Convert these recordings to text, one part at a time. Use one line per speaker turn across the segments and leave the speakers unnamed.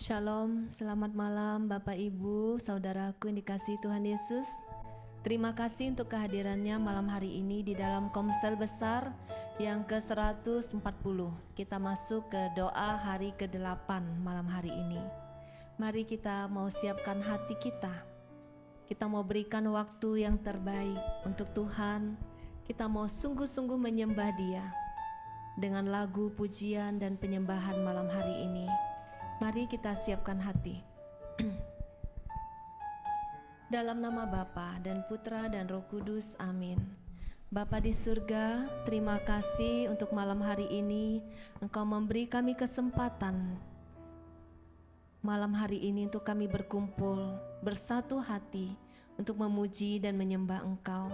Shalom, selamat malam Bapak Ibu, Saudaraku yang dikasihi Tuhan Yesus. Terima kasih untuk kehadirannya malam hari ini di dalam Komsel Besar yang ke-140. Kita masuk ke doa hari ke-8 malam hari ini. Mari kita mau siapkan hati kita. Kita mau berikan waktu yang terbaik untuk Tuhan. Kita mau sungguh-sungguh menyembah Dia dengan lagu pujian dan penyembahan malam hari ini. Mari kita siapkan hati. Dalam nama Bapa dan Putra dan Roh Kudus, amin. Bapa di surga, terima kasih untuk malam hari ini Engkau memberi kami kesempatan malam hari ini untuk kami berkumpul bersatu hati untuk memuji dan menyembah Engkau.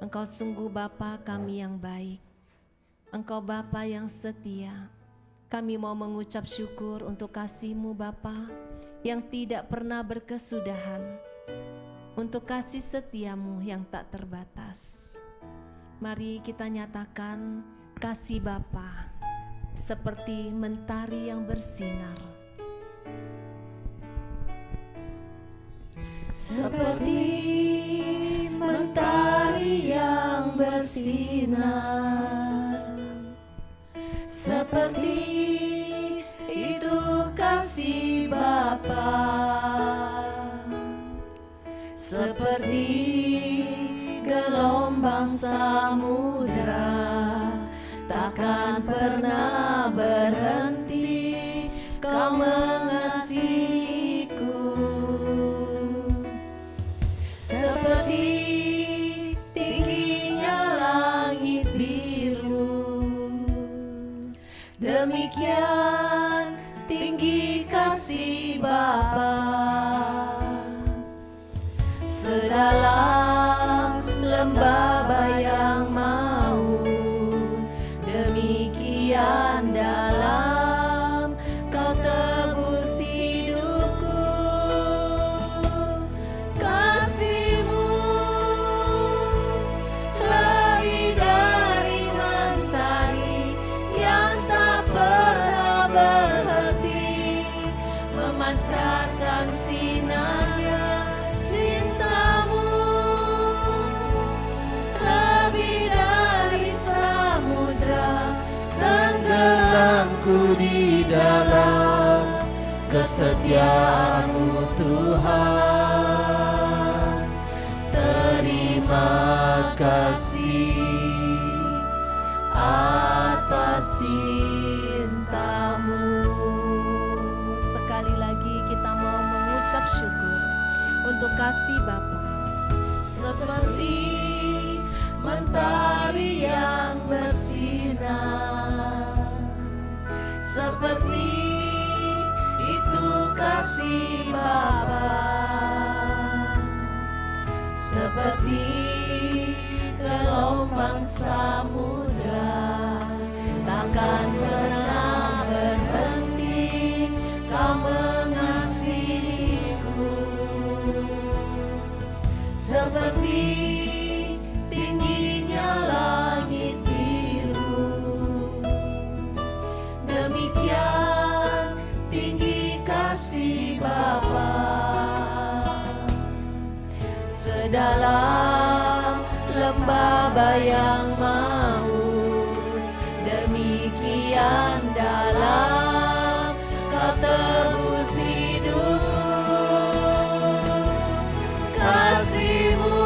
Engkau sungguh Bapa kami yang baik. Engkau Bapa yang setia. Kami mau mengucap syukur untuk kasih-Mu Bapa yang tidak pernah berkesudahan, untuk kasih setia-Mu yang tak terbatas. Mari kita nyatakan kasih Bapa seperti mentari yang bersinar.
Seperti mentari yang bersinar, seperti itu kasih Bapa, seperti gelombang samudra, takkan pernah berhenti Kau mengasihiku. Seperti tingginya langit biru, demikian tinggi kasih Bapa. Sedalam lembah bayang maut, demikian dalam Kau tebus hidupku. Kasih-Mu lebih dari mentari yang tak pernah berhenti, memancarkan sinarnya. Cinta-Mu lebih dari samudra, tenggelamku di dalam kesetiaan-Mu Tuhan. Terima kasih atas cinta-Mu.
Sekali lagi kita mau mengucap syukur untuk kasih Bapa.
Seperti mentari yang bersinar, seperti itu kasih Bapa, seperti gelombang samudra, takkan pernah berhenti Kau mengasihiku. Seperti tingginya langit biru, demikian tinggi kasih Bapa. Sedalam lembah bayang maut, demikian dalam Kau tebus hidupku. Kasih-Mu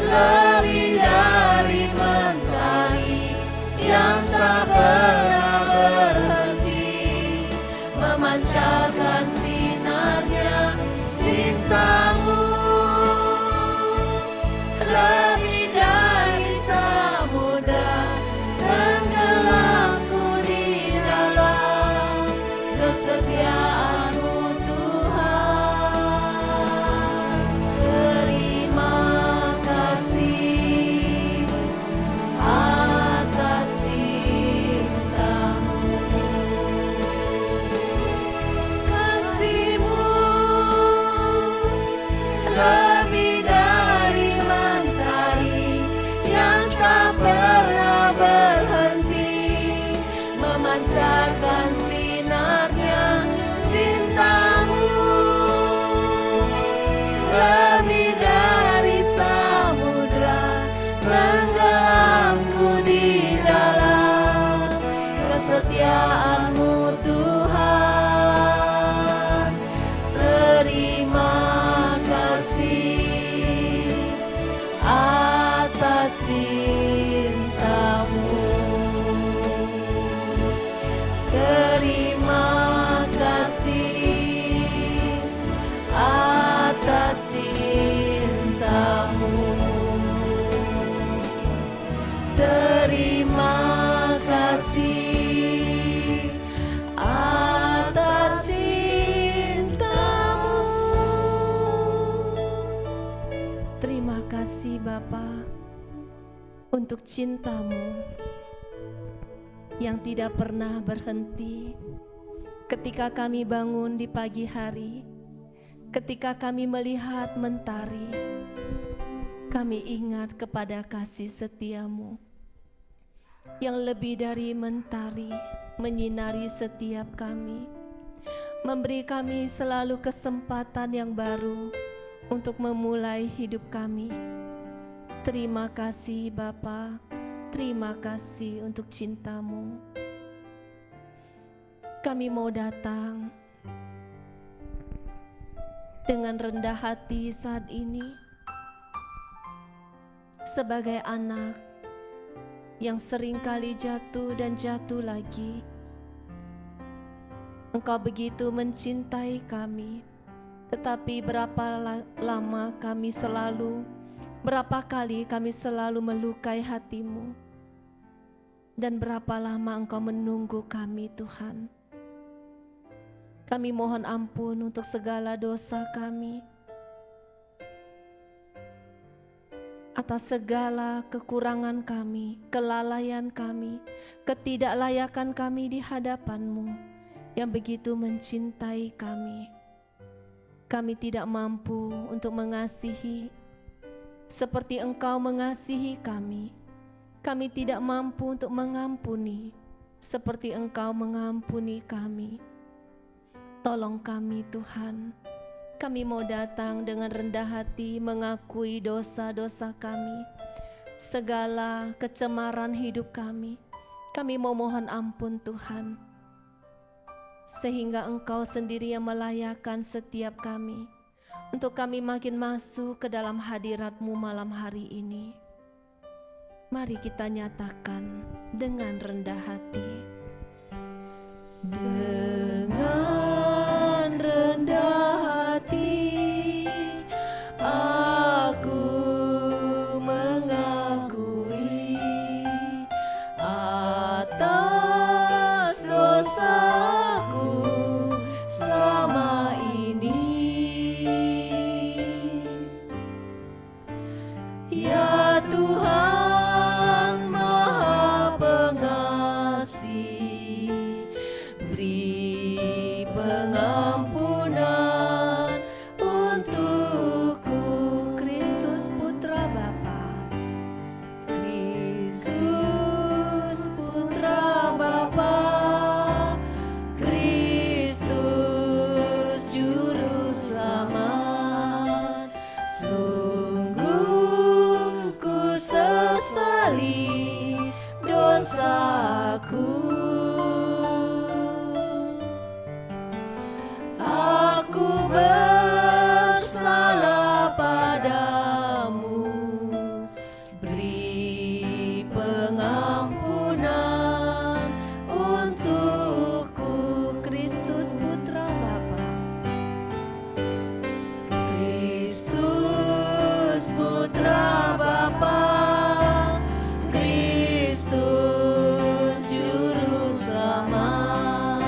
lebih dari mentari yang tak pernah berhenti, memancarkan sinarnya. Cinta-Mu lebih dari samudra, tenggelamku di dalam kesetiaan-Mu Tuhan. Terima kasih atas cinta-Mu. Kasih-Mu lebih dari mentari yang tak pernah berhenti, memancarkan sinarnya.
untuk cinta-Mu yang tidak pernah berhenti. Ketika kami bangun di pagi hari, ketika kami melihat mentari, kami ingat kepada kasih setia-Mu yang lebih dari mentari, menyinari setiap kami, memberi kami selalu kesempatan yang baru untuk memulai hidup kami. Terima kasih Bapa, terima kasih untuk cinta-Mu. Kami mau datang dengan rendah hati saat ini sebagai anak yang seringkali jatuh dan jatuh lagi. Engkau begitu mencintai kami, tetapi berapa kali kami selalu melukai hati-Mu, dan berapa lama Engkau menunggu kami, Tuhan. Kami mohon ampun untuk segala dosa kami, atas segala kekurangan kami, kelalaian kami, ketidaklayakan kami di hadapan-Mu yang begitu mencintai kami. Kami tidak mampu untuk mengasihi seperti Engkau mengasihi kami. Kami tidak mampu untuk mengampuni seperti Engkau mengampuni kami. Tolong kami Tuhan. Kami mau datang dengan rendah hati mengakui dosa-dosa kami, segala kecemaran hidup kami. Kami mau mohon ampun Tuhan, sehingga Engkau sendiri yang melayakkan setiap kami, untuk kami makin masuk ke dalam hadirat-Mu malam hari ini. Mari kita nyatakan dengan rendah hati. Dengan rendah hati aku mengakui atas dosaku selama ini. Ya Tuhan Maha Pengasih, beri pengampunan untukku. Kristus Putra Bapa, Kristus Putra Bapa, Kristus Juru Selamat. Sungguh ku sesali dosaku. Aku bersalah padamu, beri pengampunan untukku. Kristus Putra Bapa, Kristus Putra Bapa, Kristus Juru Selamat.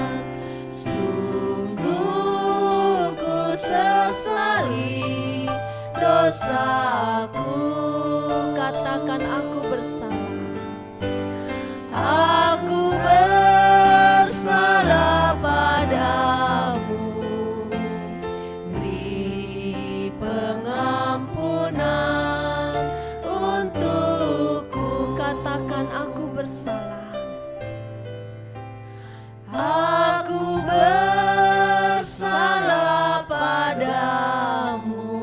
Sungguh ku sesali dosaku. Katakan aku bersalah. Aku bersalah padamu, beri pengampunan untukku. Katakan aku bersalah. Aku bersalah padamu,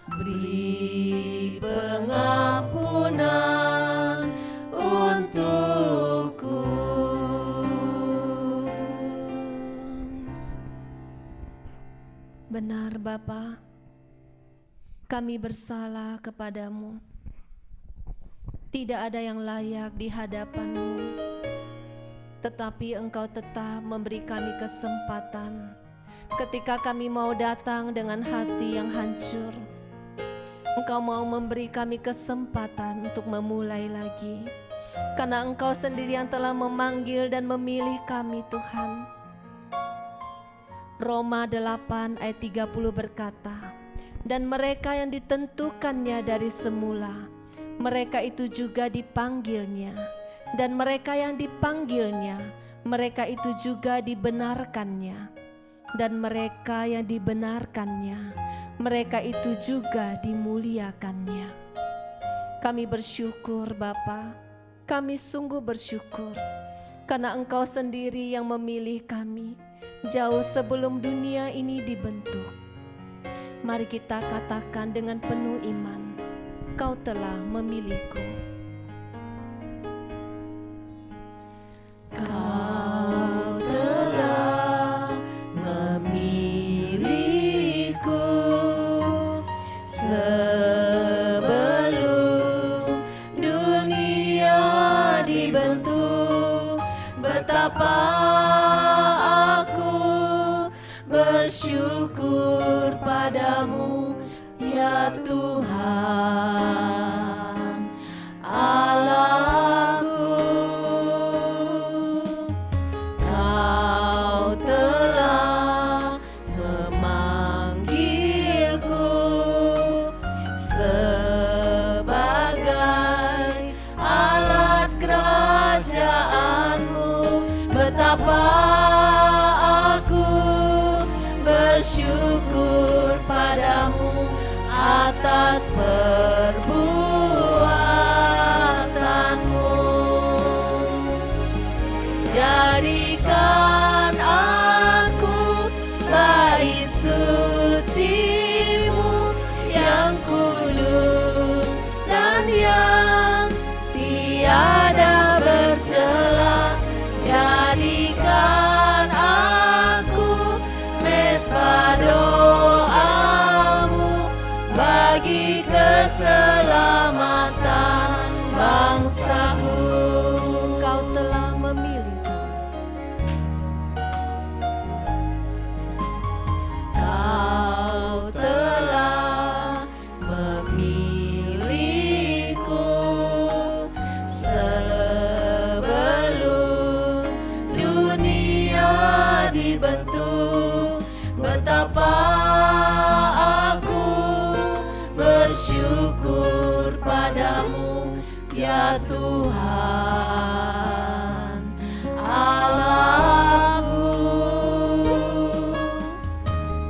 beri pengampunan untukku. Benar Bapa, kami bersalah kepadamu. Tidak ada yang layak di hadapan-Mu, tetapi Engkau tetap memberi kami kesempatan ketika kami mau datang dengan hati yang hancur. Engkau mau memberi kami kesempatan untuk memulai lagi, karena Engkau sendiri yang telah memanggil dan memilih kami Tuhan. Roma 8 ayat 30 berkata, dan mereka yang ditentukannya dari semula, mereka itu juga dipanggilnya, dan mereka yang dipanggilnya, mereka itu juga dibenarkannya, dan mereka yang dibenarkannya, mereka itu juga dimuliakannya. Kami bersyukur Bapa, kami sungguh bersyukur karena Engkau sendiri yang memilih kami jauh sebelum dunia ini dibentuk. Mari kita katakan dengan penuh iman, Kau telah memilihku.
Kau telah memilihku sebelum dunia dibentuk. Betapa aku bersyukur padamu, ya Tuhan Allahku. Kau telah memanggilku sebagai alat kerajaanmu. Betapa aku bersyukur padamu atas perbuatanmu. Jadikan aku bait suci-Mu yang kudus dan yang tiada bercela. Jadikan aku mezbah doa-Mu bagi keselamatan bangsaku.
Kau telah memilihku.
Kau telah memilihku sebelum dunia dibentuk. Betapa aku bersyukur padamu, ya Tuhan Allahku.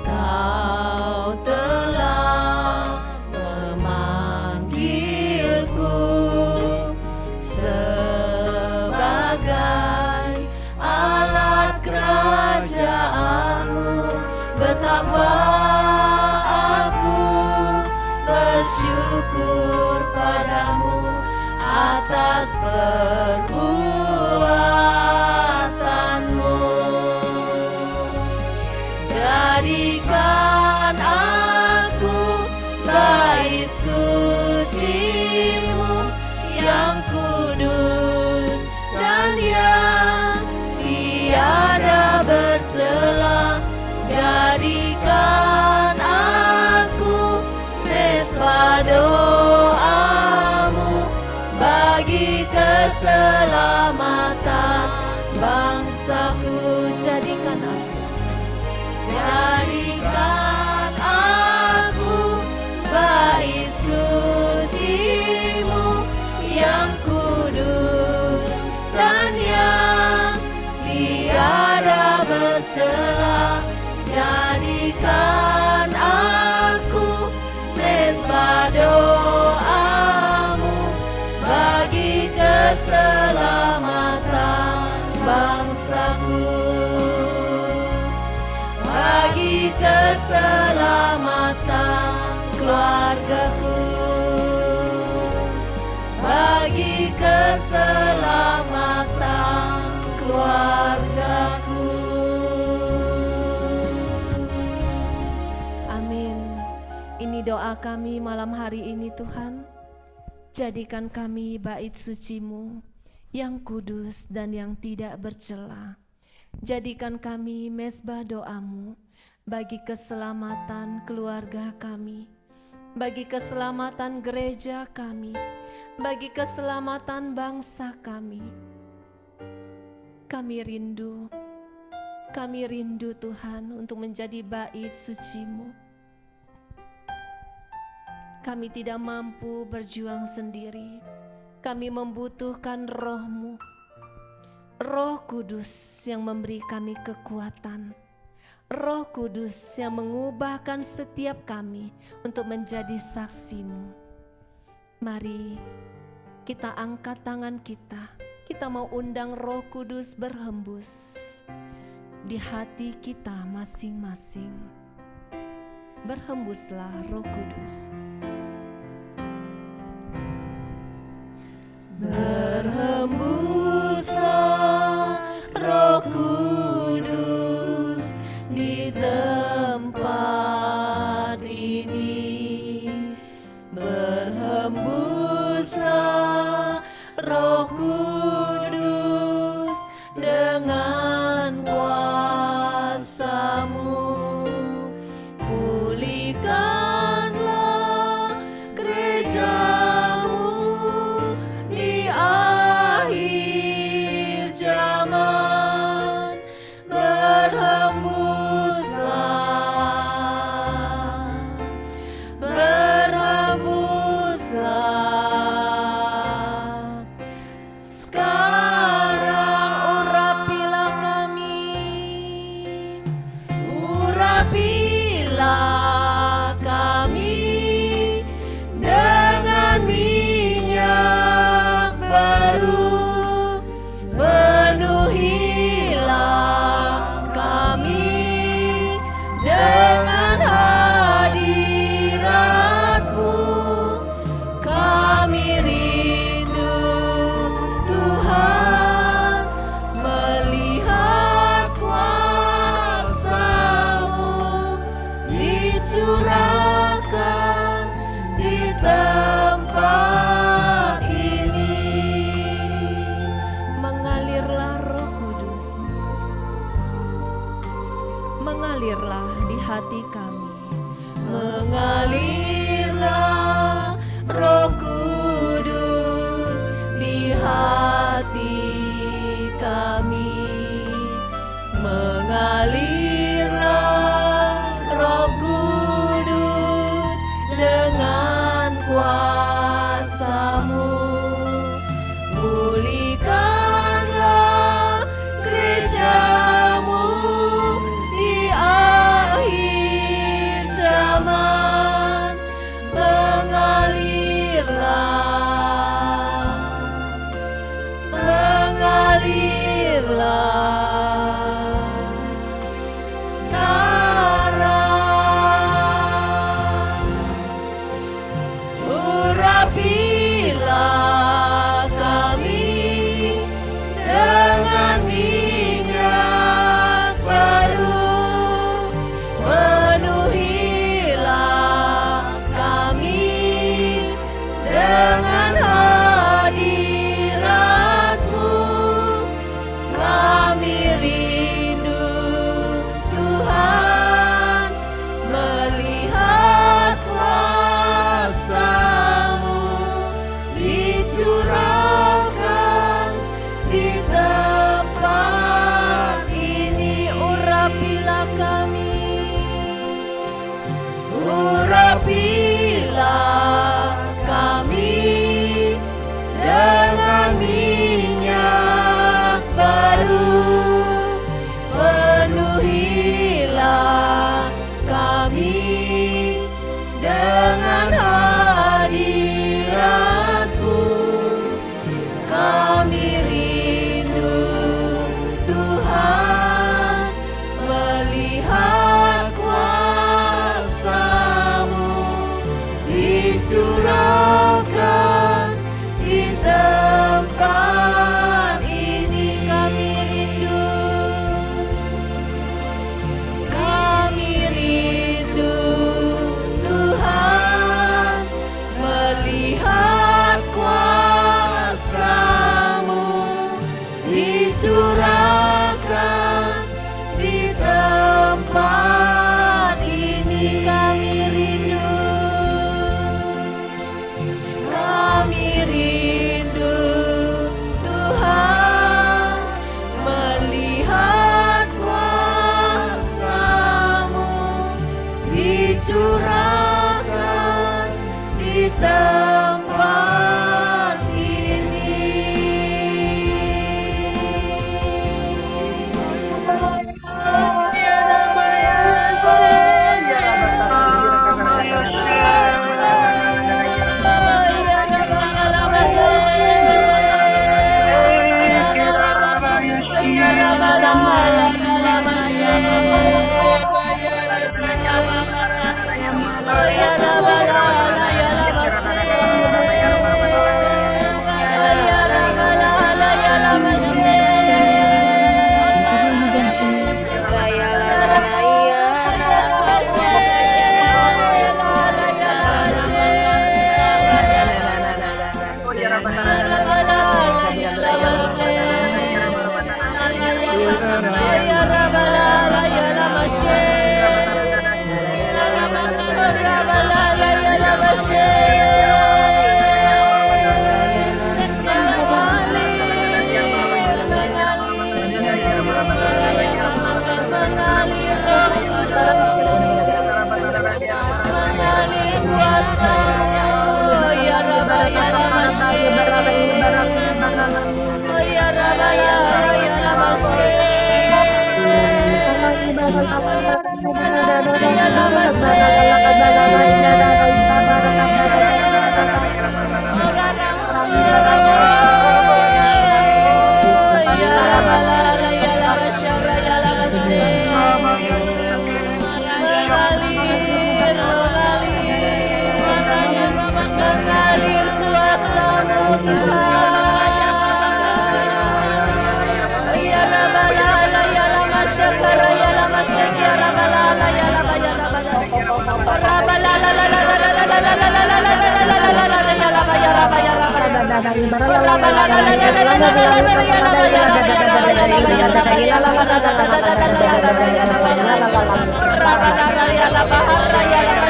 Kau telah memanggilku sebagai alat kerajaanmu. Betapa aku bersyukur padamu atas perbuatanmu. Jadikan aku bait suci-Mu yang kudus dan yang tiada bercela. Jadikan aku mezbah doa-Mu bagi keselamatan bangsaku. Jadikan aku bait suci-Mu yang kudus dan yang tiada bercela. Jadikan aku mezbah doa-Mu bagi keselamatan bangsaku, bagi keselamatan keluargaku, bagi keselamatan keluargaku.
Amin. Ini doa kami malam hari ini Tuhan. Jadikan kami bait suci-Mu yang kudus dan yang tidak bercela. Jadikan kami mezbah doa-Mu bagi keselamatan keluarga kami, bagi keselamatan gereja kami, bagi keselamatan bangsa kami. Kami rindu Tuhan untuk menjadi bait suci-Mu. Kami tidak mampu berjuang sendiri. Kami membutuhkan Roh-Mu, Roh Kudus yang memberi kami kekuatan, Roh Kudus yang mengubahkan setiap kami untuk menjadi saksi-Mu. Mari kita angkat tangan kita. Kita mau undang Roh Kudus berhembus di hati kita masing-masing. Berhembuslah Roh Kudus.
Berhembuslah Roh Kudus di tempat ini. Berhembuslah Roh Kudus dengan kuasa-Mu. Pulihkanlah gereja-Mu di akhir zaman. Berhembuslah, berhembuslah. Sekarang urapilah kami, urapilah kami dengan minyak baru. Penuhilah kami dengan hadirat-Mu. Kami rindu Tuhan melihat kuasa-Mu dicurahkan di tempat ini.
Mengalirlah Roh Kudus, mengalirlah di hati kami.
Mengalirlah Roh Kudus di hati kami. Mengalirlah Roh Kudus dengan kuasa-Mu. Pulihkanlah gereja-Mu di akhir zaman. Mengalirlah, mengalirlah. Sekarang urapilah kami dengan minyak baru. Penuhilah kami dengan hadirat-Mu. Kami rindu Tuhan melihat kuasa-Mu dicurahkan di tempat ini. Urapilah kami, urapilah kami dengan minyak baru. Penuhilah kami dengan hadirat-Mu. Kami rindu Tuhan melihat kuasa-Mu dicurahkan di tempat ini. Kami rindu, kami rindu Tuhan melihat kuasa-Mu dicurahkan di tempat ini. Kami rindu, kami rindu Tuhan melihat kuasa-Mu dicurahkan Mengalir kuasa-Mu Tuhan. Ya Rabbala ya lama syakara ya lama ya Rabbala ya lama ya Rabbala Rabbala la la la la la la la la la la la ya lama ya Rabba ya Rabba Rabbala la la la la la la la ya lama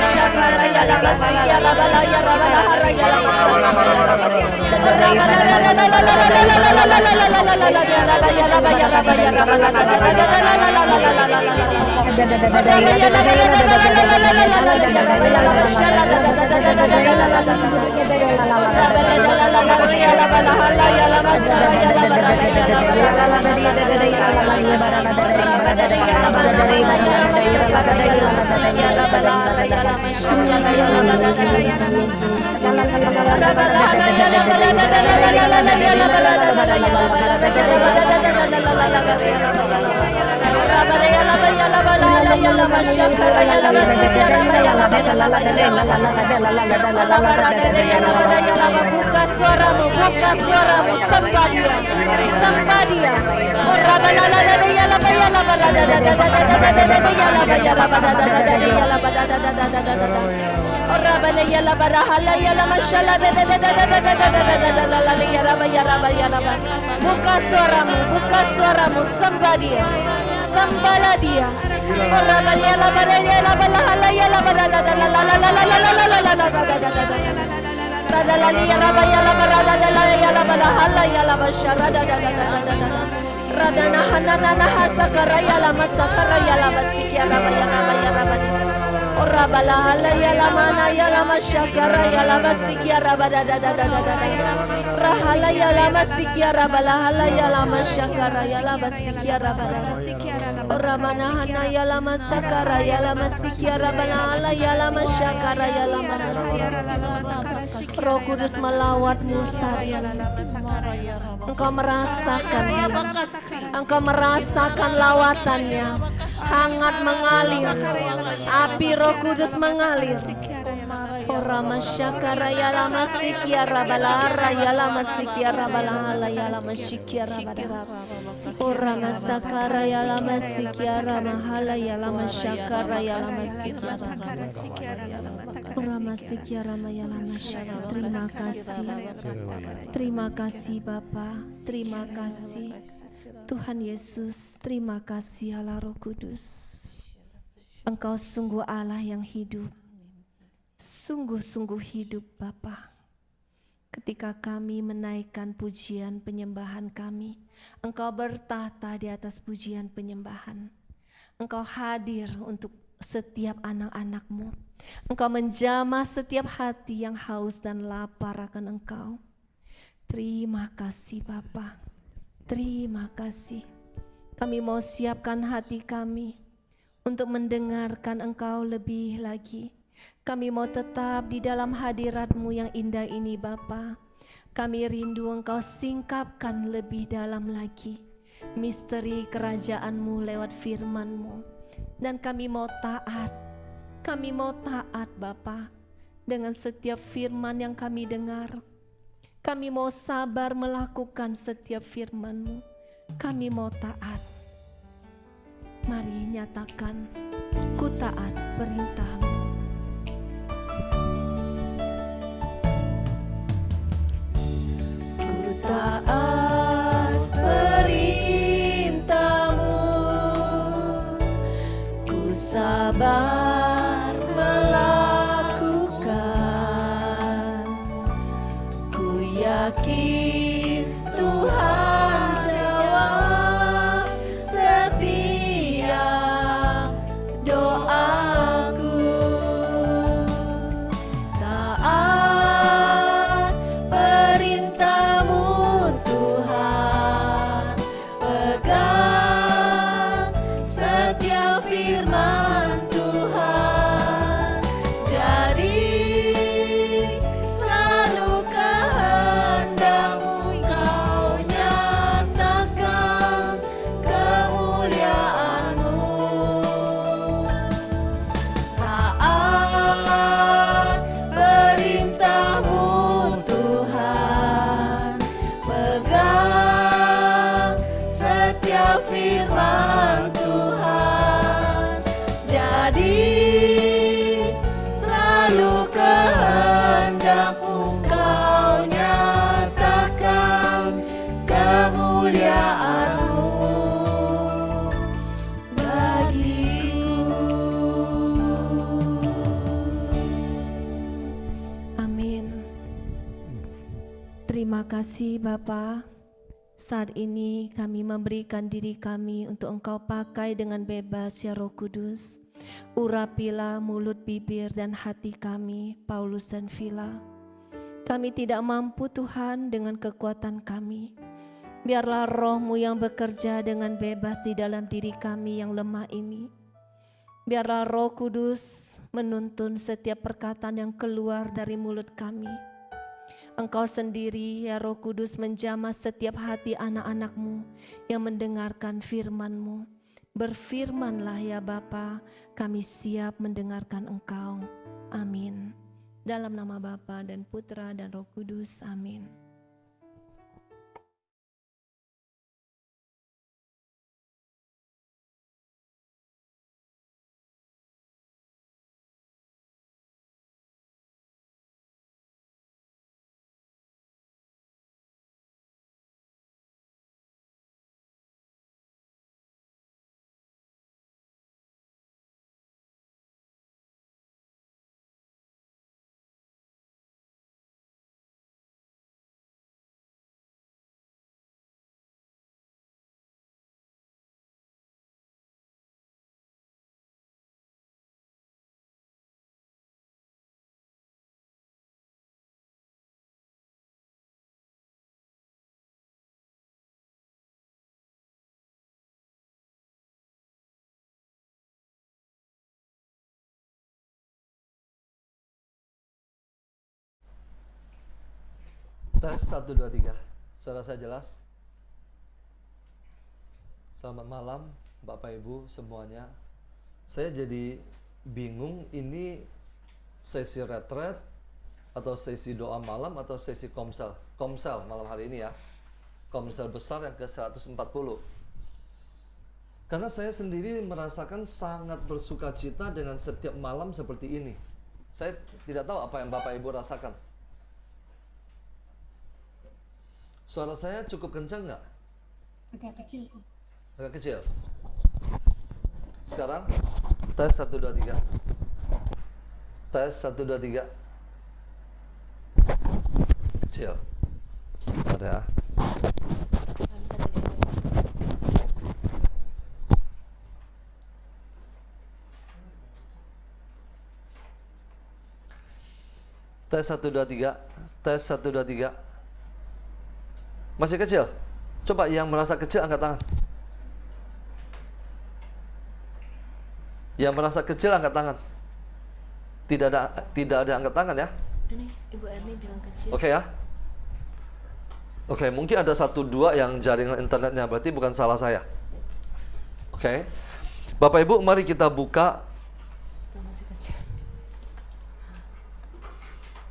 ya Rabba ya Rabba ya lama ya Rabba ya lama Rabbala ya lama harra ya lama syakara ya lama ya Rabbala ya Rabbala harra ya lama Buka suaramu, Sambadia. Buka suaramu, Sambadia. Sambaladia. Radana hanana hasakara ya lama sakara ya lama sikia lama ya lama ya lama Orabala hala ya lama na ya lama syakara ya lama sikia rabada da da da da da Rahala ya lama sikia rabala hala ya lama syakara ya lama sikia rabada Oramana hana ya lama sakara ya lama sikia rabala hala ya lama syakara ya lama Roh Kudus melawatmu sari. Engkau merasakan dia. Engkau merasakan lawatannya. Hangat mengalir. Api Roh Kudus mengalir. Orama syakara ya lama sikia rabalara ya lama sikia rabalala ya lama sikia rabada. Orama sakara ya lama sikia ramahala ya lama syakara ya lama sikia Orama sikia rama ya lama syakara. Terima kasih. Terima kasih Bapa. Terima kasih Tuhan Yesus. Terima kasih Allah Roh Kudus. Engkau sungguh Allah yang hidup. Sungguh-sungguh hidup Bapa. Ketika kami menaikkan pujian penyembahan kami, Engkau bertahta di atas pujian penyembahan. Engkau hadir untuk setiap anak-anak-Mu. Engkau menjamah setiap hati yang haus dan lapar akan Engkau. Terima kasih Bapa. Terima kasih. Kami mau siapkan hati kami untuk mendengarkan Engkau lebih lagi. Kami mau tetap di dalam hadirat-Mu yang indah ini Bapa. Kami rindu Engkau singkapkan lebih dalam lagi misteri kerajaan-Mu lewat firman-Mu. Dan kami mau taat. Kami mau taat Bapa dengan setiap firman yang kami dengar. Kami mau sabar melakukan setiap firman-Mu. Kami mau taat. Mari nyatakan, ku taat perintah-Mu. Taat perintah-Mu, ku
firman Tuhan. Jadi selalu kehendak-Mu Kau nyatakan kemuliaan-Mu bagiku.
Amin. Terima kasih Bapa. Saat ini kami memberikan diri kami untuk Engkau pakai dengan bebas ya Roh Kudus. Urapilah mulut, bibir, dan hati kami, Paulus dan Vila. Kami tidak mampu Tuhan dengan kekuatan kami. Biarlah Roh-Mu yang bekerja dengan bebas di dalam diri kami yang lemah ini. Biarlah Roh Kudus menuntun setiap perkataan yang keluar dari mulut kami. Engkau sendiri ya Roh Kudus menjamah setiap hati anak-anak-Mu yang mendengarkan firman-Mu. Berfirmanlah ya Bapa, kami siap mendengarkan Engkau. Amin. Dalam nama Bapa dan Putra dan Roh Kudus. Amin.
Tes 1, 2, 3. Suara saya jelas? Selamat malam Bapak Ibu semuanya. Saya jadi bingung, ini sesi retret atau sesi doa malam atau sesi komsel. Komsel malam hari ini ya. Komsel besar yang ke-140. Karena saya sendiri merasakan sangat bersukacita dengan setiap malam seperti ini. Saya tidak tahu apa yang Bapak Ibu rasakan. Suara saya cukup kencang nggak?
Agak kecil.
Agak kecil. Sekarang tes 1, 2, 3. Tes 1, 2, 3. Kecil. Ada. Tes 1, 2, 3. Tes 1, 2, 3. Masih kecil? Coba yang merasa kecil angkat tangan. Yang merasa kecil angkat tangan. Tidak ada angkat tangan ya?
Ini Ibu Erni bilang kecil.
Oke ya. Oke, mungkin ada 1, 2 yang jaringan internetnya, berarti bukan salah saya. Oke. Bapak Ibu, mari kita buka
Itu masih kecil.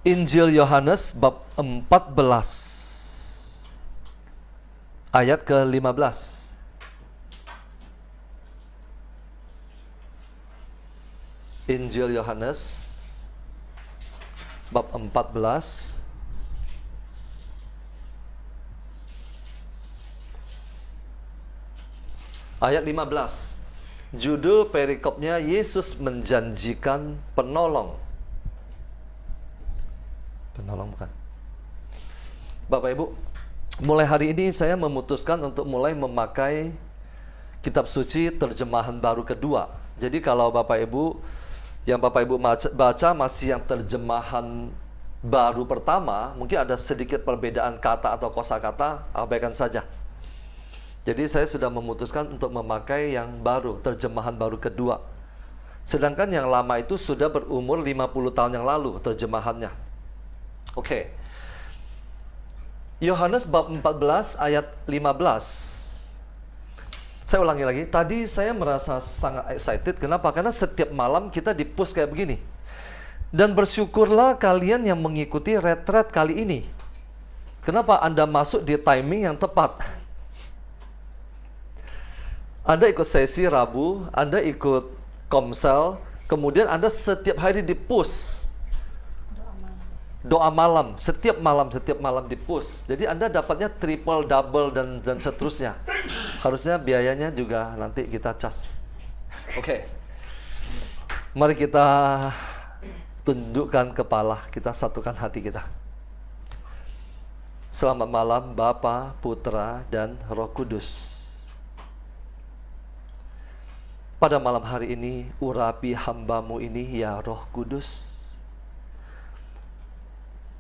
Injil Yohanes bab 14 ayat ke-15. Injil Yohanes bab 14 ayat 15. Judul perikopnya Yesus menjanjikan penolong. Penolong bukan. Bapak Ibu, mulai hari ini saya memutuskan untuk mulai memakai kitab suci terjemahan baru kedua. Jadi kalau Bapak Ibu, yang Bapak Ibu baca masih yang terjemahan baru pertama, mungkin ada sedikit perbedaan kata atau kosakata, abaikan saja. Jadi saya sudah memutuskan untuk memakai yang baru, terjemahan baru kedua. Sedangkan yang lama itu sudah berumur 50 tahun yang lalu terjemahannya. Oke. Yohanes bab 14 ayat 15. Saya ulangi lagi. Tadi saya merasa sangat excited. Kenapa? Karena setiap malam kita di-push kayak begini. Dan bersyukurlah kalian yang mengikuti retret kali ini. Kenapa Anda masuk di timing yang tepat? Anda ikut sesi Rabu, Anda ikut komsel, kemudian Anda setiap hari di-push doa malam, setiap malam di-push. Jadi Anda dapatnya triple, double, dan seterusnya. Harusnya biayanya juga nanti kita cas. Oke. Mari kita tundukkan kepala, kita satukan hati kita. Selamat malam Bapa, Putra, dan Roh Kudus. Pada malam hari ini, urapi hamba-Mu ini ya Roh Kudus.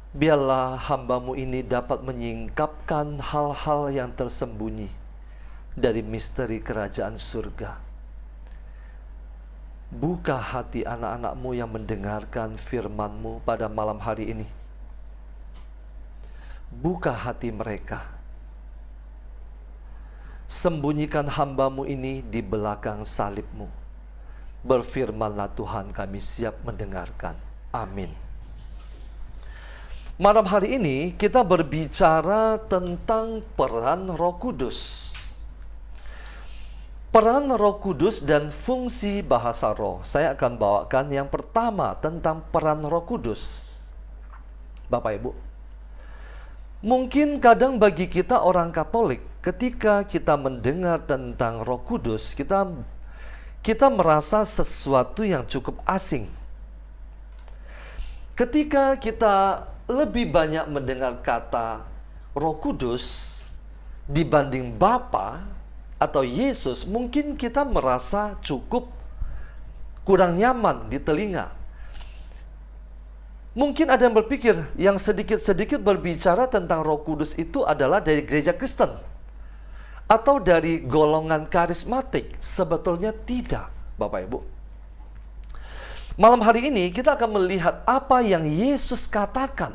Biarlah hamba-Mu ini dapat menyingkapkan hal-hal yang tersembunyi dari misteri kerajaan surga. Buka hati anak-anak-Mu yang mendengarkan firman-Mu pada malam hari ini. Buka hati mereka. Sembunyikan hamba-Mu ini di belakang salib-Mu. Berfirmanlah Tuhan, kami siap mendengarkan. Amin. Malam hari ini kita berbicara tentang peran Roh Kudus. Peran Roh Kudus dan fungsi bahasa roh. Saya akan bawakan yang pertama tentang peran Roh Kudus. Bapak Ibu, mungkin kadang bagi kita orang Katolik, ketika kita mendengar tentang Roh Kudus, kita merasa sesuatu yang cukup asing. Ketika kita lebih banyak mendengar kata Roh Kudus dibanding Bapa atau Yesus, mungkin kita merasa cukup kurang nyaman di telinga. Mungkin ada yang berpikir, yang sedikit-sedikit berbicara tentang Roh Kudus itu adalah dari gereja Kristen atau dari golongan karismatik. Sebetulnya tidak, Bapak Ibu. Malam hari ini kita akan melihat apa yang Yesus katakan.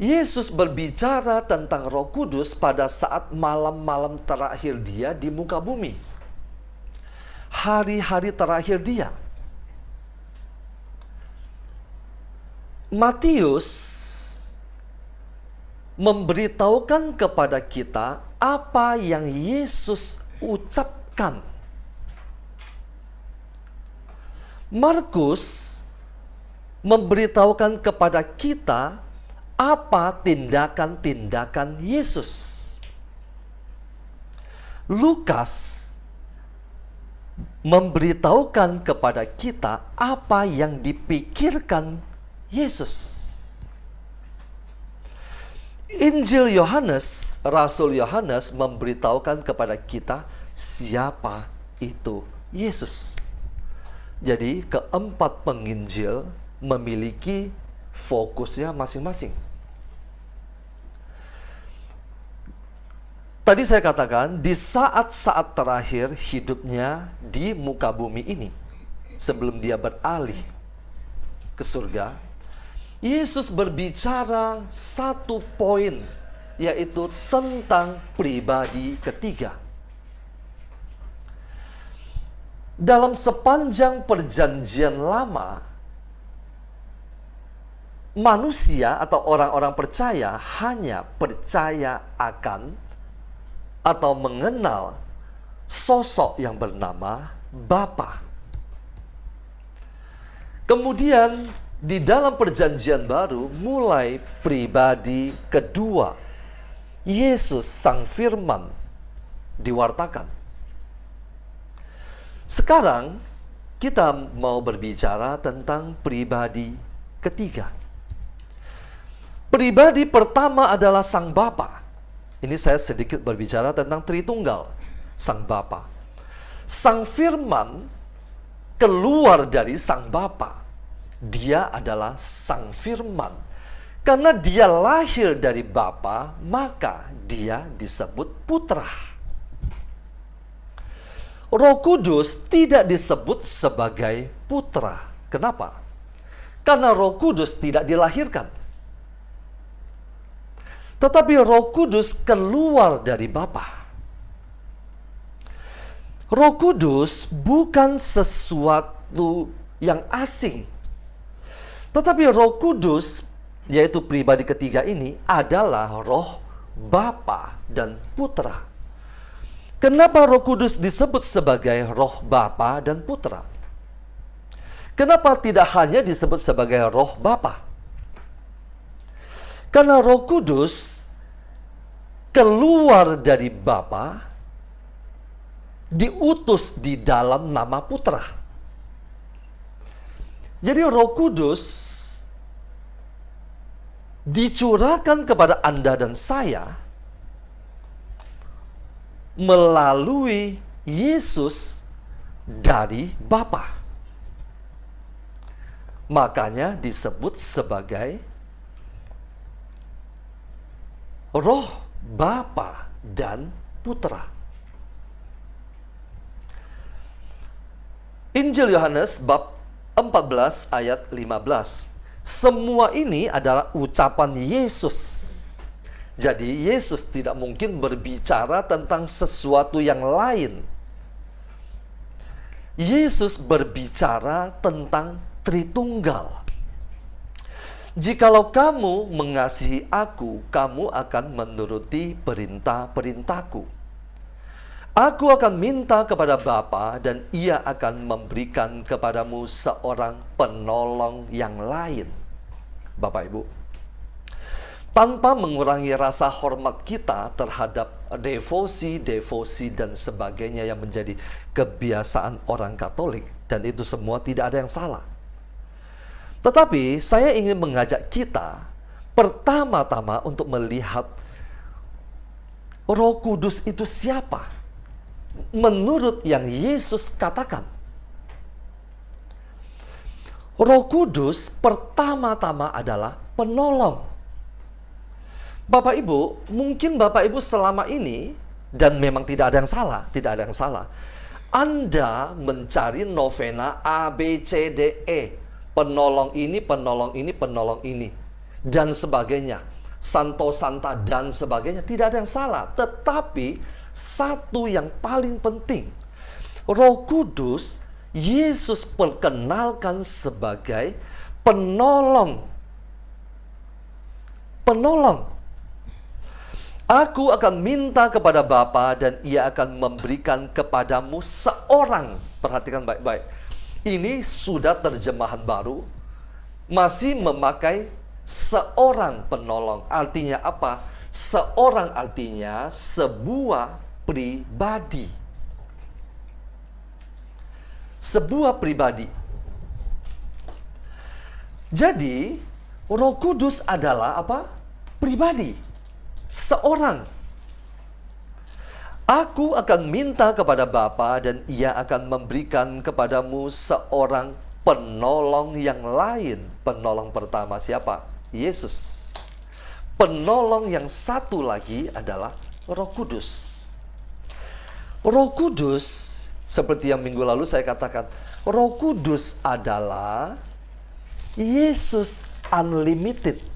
Yesus berbicara tentang Roh Kudus pada saat malam-malam terakhir dia di muka bumi. Hari-hari terakhir dia. Matius memberitahukan kepada kita apa yang Yesus ucapkan. Markus memberitahukan kepada kita apa tindakan-tindakan Yesus. Lukas memberitahukan kepada kita apa yang dipikirkan Yesus. Injil Yohanes, Rasul Yohanes memberitahukan kepada kita siapa itu Yesus. Jadi keempat penginjil memiliki fokusnya masing-masing. Tadi saya katakan, di saat-saat terakhir hidupnya di muka bumi ini, sebelum dia beralih ke surga, Yesus berbicara satu poin, yaitu tentang pribadi ketiga. Dalam sepanjang perjanjian lama, manusia atau orang-orang percaya hanya percaya akan atau mengenal sosok yang bernama Bapa. Kemudian di dalam perjanjian baru mulai pribadi kedua, Yesus Sang Firman diwartakan. Sekarang kita mau berbicara tentang pribadi ketiga. Pribadi pertama adalah Sang Bapa. Ini saya sedikit berbicara tentang Tritunggal, Sang Bapa. Sang Firman keluar dari Sang Bapa. Dia adalah Sang Firman. Karena dia lahir dari Bapa, maka dia disebut putra. Roh Kudus tidak disebut sebagai putra. Kenapa? Karena Roh Kudus tidak dilahirkan. Tetapi Roh Kudus keluar dari Bapa. Roh Kudus bukan sesuatu yang asing. Tetapi Roh Kudus, yaitu pribadi ketiga ini, adalah Roh Bapa dan Putra. Kenapa Roh Kudus disebut sebagai Roh Bapa dan Putra? Kenapa tidak hanya disebut sebagai Roh Bapa? Karena Roh Kudus keluar dari Bapa, diutus di dalam nama Putra. Jadi Roh Kudus dicurahkan kepada Anda dan saya melalui Yesus dari Bapa. Makanya disebut sebagai Roh Bapa dan Putra. Injil Yohanes bab 14 ayat 15. Semua ini adalah ucapan Yesus. Jadi Yesus tidak mungkin berbicara tentang sesuatu yang lain. Yesus berbicara tentang Tritunggal. Jikalau kamu mengasihi aku, kamu akan menuruti perintah-perintahku. Aku akan minta kepada Bapa dan Ia akan memberikan kepadamu seorang penolong yang lain. Bapak Ibu, tanpa mengurangi rasa hormat kita terhadap devosi dan sebagainya yang menjadi kebiasaan orang Katolik, dan itu semua tidak ada yang salah. Tetapi saya ingin mengajak kita pertama-tama untuk melihat Roh Kudus itu siapa menurut yang Yesus katakan. Roh Kudus pertama-tama adalah penolong. Bapak Ibu, mungkin Bapak Ibu selama ini, dan memang tidak ada yang salah, Anda mencari novena A, B, C, D, E, penolong ini, dan sebagainya, Santo Santa dan sebagainya, tidak ada yang salah. Tetapi satu yang paling penting, Roh Kudus Yesus perkenalkan sebagai penolong. Aku akan minta kepada Bapa dan Ia akan memberikan kepadamu seorang. Perhatikan baik-baik. Ini sudah terjemahan baru, masih memakai seorang penolong. Artinya apa? Seorang artinya sebuah pribadi. Sebuah pribadi. Jadi, Roh Kudus adalah apa? Pribadi. Seorang. Aku akan minta kepada Bapa dan Ia akan memberikan kepadamu seorang penolong yang lain. Penolong pertama siapa? Yesus. Penolong yang satu lagi adalah Roh Kudus. Roh Kudus, seperti yang minggu lalu saya katakan, Roh Kudus adalah Yesus Unlimited.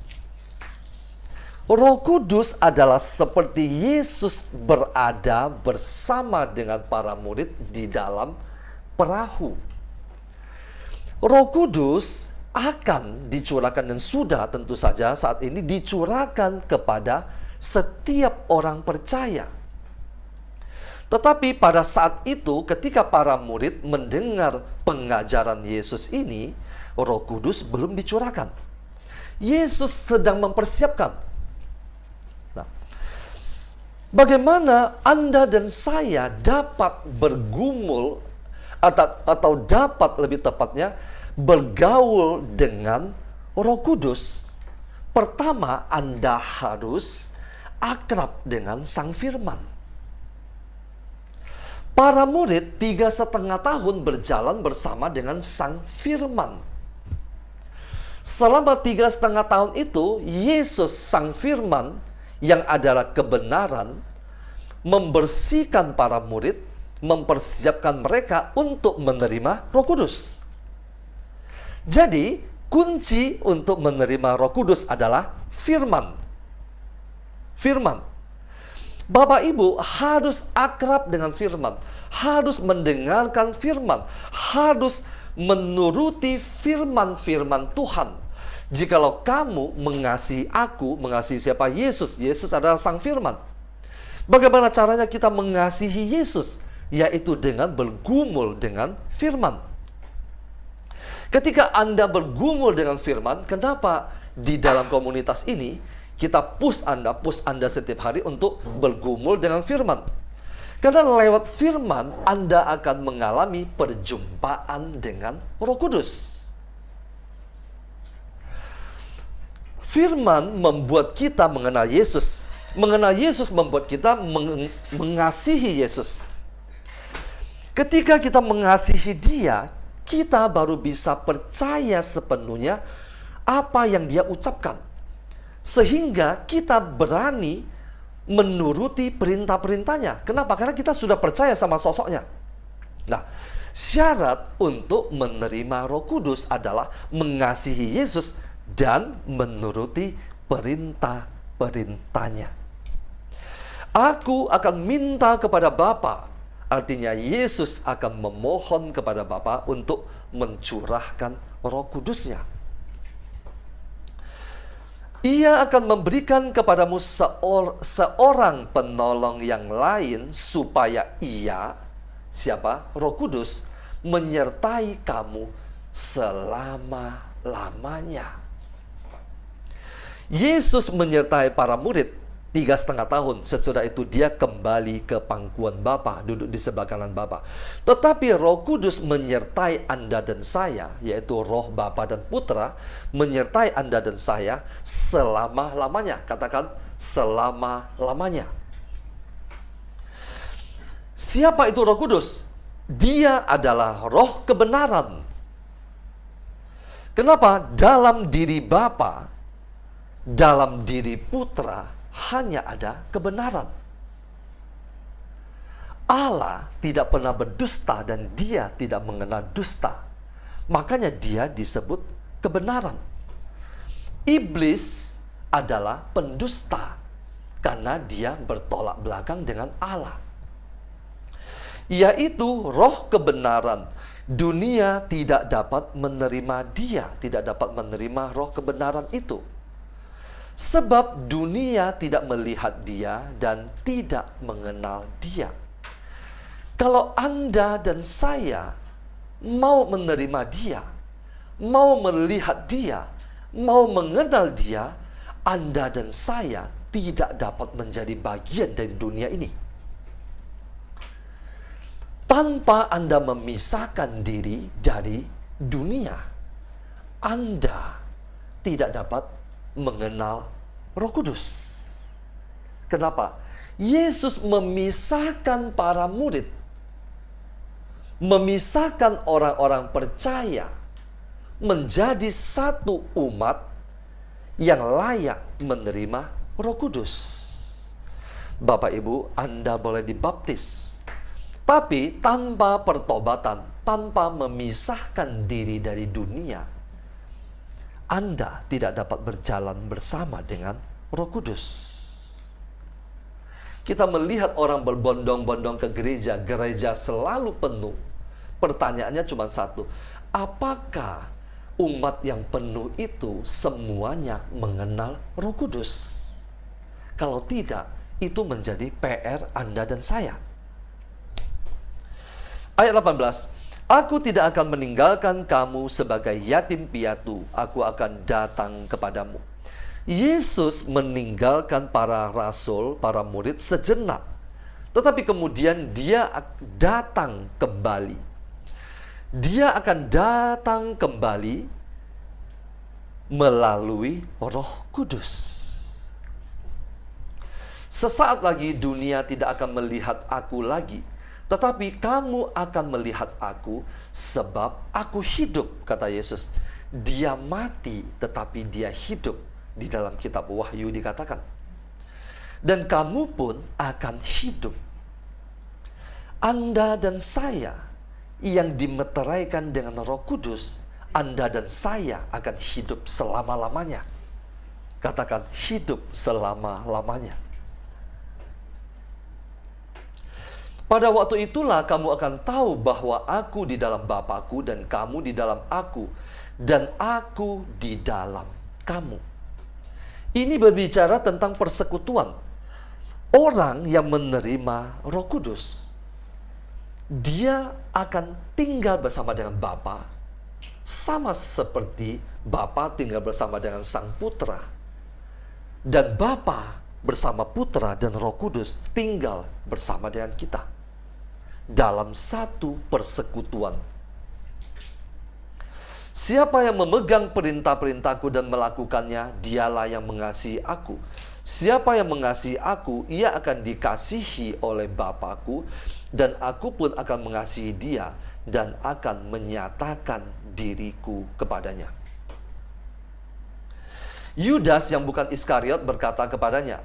Roh Kudus adalah seperti Yesus berada bersama dengan para murid di dalam perahu. Roh Kudus akan dicurahkan dan sudah tentu saja saat ini dicurahkan kepada setiap orang percaya. Tetapi pada saat itu ketika para murid mendengar pengajaran Yesus ini, Roh Kudus belum dicurahkan. Yesus sedang mempersiapkan. Nah, bagaimana Anda dan saya dapat bergumul atau dapat lebih tepatnya bergaul dengan Roh Kudus? Pertama, Anda harus akrab dengan Sang Firman. Para murid 3,5 tahun berjalan bersama dengan Sang Firman. Selama 3,5 tahun itu, Yesus Sang Firman yang adalah kebenaran membersihkan para murid, mempersiapkan mereka untuk menerima Roh Kudus. Jadi, kunci untuk menerima Roh Kudus adalah firman. Firman. Bapak Ibu harus akrab dengan firman, harus mendengarkan firman, harus menuruti firman-firman Tuhan. Jikalau kamu mengasihi aku, mengasihi siapa? Yesus. Yesus adalah Sang Firman. Bagaimana caranya kita mengasihi Yesus? Yaitu dengan bergumul dengan firman. Ketika Anda bergumul dengan firman, kenapa di dalam komunitas ini kita push Anda setiap hari untuk bergumul dengan firman? Karena lewat firman Anda akan mengalami perjumpaan dengan Roh Kudus. Firman membuat kita mengenal Yesus. Mengenal Yesus membuat kita mengasihi Yesus. Ketika kita mengasihi Dia, kita baru bisa percaya sepenuhnya apa yang Dia ucapkan. Sehingga kita berani menuruti perintah-perintahnya. Kenapa? Karena kita sudah percaya sama sosoknya. Nah, syarat untuk menerima Roh Kudus adalah mengasihi Yesus dan menuruti perintah-perintahnya. Aku akan minta kepada Bapa. Artinya Yesus akan memohon kepada Bapa untuk mencurahkan Roh Kudus-Nya. Ia akan memberikan kepadamu seorang penolong yang lain supaya ia, siapa? Roh Kudus, menyertai kamu selama-lamanya. Yesus menyertai para murid 3,5 tahun. Sesudah itu Dia kembali ke pangkuan Bapa, duduk di sebelah kanan Bapa. Tetapi Roh Kudus menyertai Anda dan saya, yaitu Roh Bapa dan Putra, menyertai Anda dan saya selama-lamanya. Katakan selama-lamanya. Siapa itu Roh Kudus? Dia adalah Roh kebenaran. Kenapa? Dalam diri Bapa, dalam diri Putra, hanya ada kebenaran. Allah tidak pernah berdusta dan Dia tidak mengenal dusta. Makanya Dia disebut kebenaran. Iblis adalah pendusta karena dia bertolak belakang dengan Allah. Yaitu roh kebenaran. Dunia tidak dapat menerima Dia, tidak dapat menerima roh kebenaran itu. Sebab dunia tidak melihat Dia dan tidak mengenal Dia. Kalau Anda dan saya mau menerima Dia, mau melihat Dia, mau mengenal Dia, Anda dan saya tidak dapat menjadi bagian dari dunia ini. Tanpa Anda memisahkan diri dari dunia, Anda tidak dapat mengenal Roh Kudus. Kenapa? Yesus memisahkan para murid, memisahkan orang-orang percaya menjadi satu umat yang layak menerima Roh Kudus. Bapak Ibu, Anda boleh dibaptis, tapi tanpa pertobatan, tanpa memisahkan diri dari dunia, Anda tidak dapat berjalan bersama dengan Roh Kudus. Kita melihat orang berbondong-bondong ke gereja, gereja selalu penuh. Pertanyaannya cuma satu, apakah umat yang penuh itu semuanya mengenal Roh Kudus? Kalau tidak, itu menjadi PR Anda dan saya. Ayat 18. Aku tidak akan meninggalkan kamu sebagai yatim piatu. Aku akan datang kepadamu. Yesus meninggalkan para rasul, para murid sejenak. Tetapi kemudian Dia datang kembali. Dia akan datang kembali melalui Roh Kudus. Sesaat lagi dunia tidak akan melihat aku lagi, tetapi kamu akan melihat aku sebab aku hidup, kata Yesus. Dia mati tetapi Dia hidup. Di dalam kitab Wahyu dikatakan. Dan kamu pun akan hidup. Anda dan saya yang dimeteraikan dengan Roh Kudus, Anda dan saya akan hidup selama-lamanya. Katakan hidup selama-lamanya. Pada waktu itulah kamu akan tahu bahwa aku di dalam Bapa-Ku dan kamu di dalam aku, dan aku di dalam kamu. Ini berbicara tentang persekutuan. orang yang menerima Roh Kudus, dia akan tinggal bersama dengan Bapa, sama seperti Bapa tinggal bersama dengan Sang Putra, dan Bapa bersama Putra dan Roh Kudus tinggal bersama dengan kita dalam satu persekutuan. Siapa yang memegang perintah-perintahku dan melakukannya, dialah yang mengasihi aku. Siapa yang mengasihi aku, ia akan dikasihi oleh Bapa-Ku, dan aku pun akan mengasihi dia dan akan menyatakan diriku kepadanya. Yudas yang bukan Iskariot berkata kepadanya,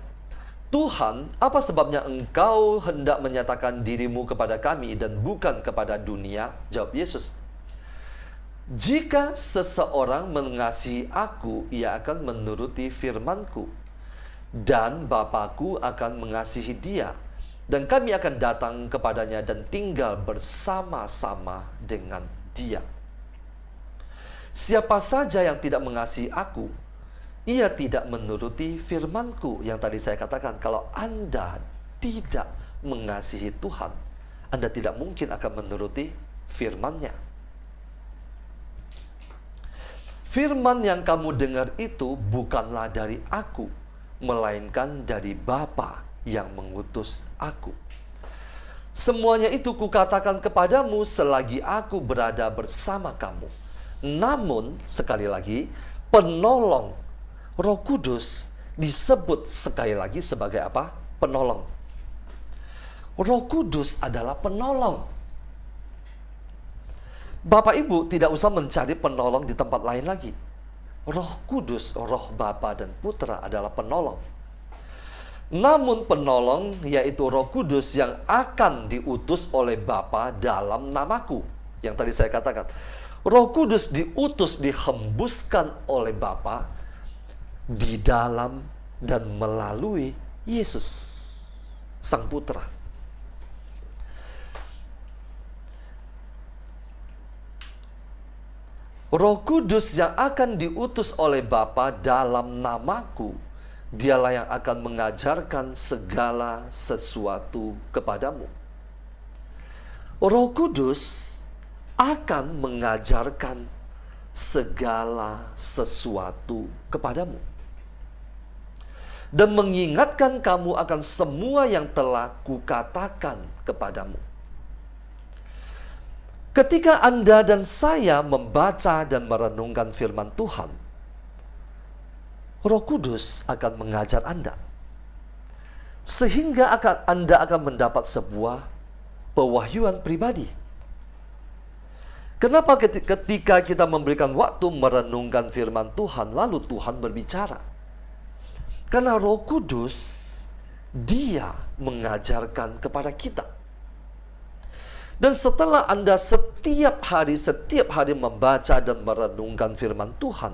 Tuhan, apa sebabnya engkau hendak menyatakan dirimu kepada kami dan bukan kepada dunia? Jawab Yesus, jika seseorang mengasihi aku, ia akan menuruti firman-Ku, dan Bapa-Ku akan mengasihi dia, dan kami akan datang kepadanya dan tinggal bersama-sama dengan dia. Siapa saja yang tidak mengasihi aku, ia tidak menuruti firman-Ku. Yang tadi saya katakan, kalau Anda tidak mengasihi Tuhan, Anda tidak mungkin akan menuruti firman-Nya. Firman yang kamu dengar itu bukanlah dari aku, melainkan dari Bapa yang mengutus aku. Semuanya itu kukatakan kepadamu selagi aku berada bersama kamu. Namun, sekali lagi, penolong, Roh Kudus disebut sekali lagi sebagai apa? Penolong. Roh Kudus adalah penolong. Bapak Ibu tidak usah mencari penolong di tempat lain lagi. Roh Kudus, Roh Bapa dan Putra adalah penolong. Namun penolong, yaitu Roh Kudus yang akan diutus oleh Bapa dalam namaku. Yang tadi saya katakan, Roh Kudus diutus, dihembuskan oleh Bapa di dalam dan melalui Yesus, Sang Putra. Roh Kudus yang akan diutus oleh Bapa dalam namaku, dialah yang akan mengajarkan segala sesuatu kepadamu. Roh Kudus akan mengajarkan segala sesuatu kepadamu dan mengingatkan kamu akan semua yang telah kukatakan kepadamu. Ketika Anda dan saya membaca dan merenungkan firman Tuhan, Roh Kudus akan mengajar Anda, sehingga Anda akan mendapat sebuah pewahyuan pribadi. Kenapa ketika kita memberikan waktu merenungkan firman Tuhan, lalu Tuhan berbicara? Karena Roh Kudus, Dia mengajarkan kepada kita. Dan setelah Anda setiap hari membaca dan merenungkan firman Tuhan,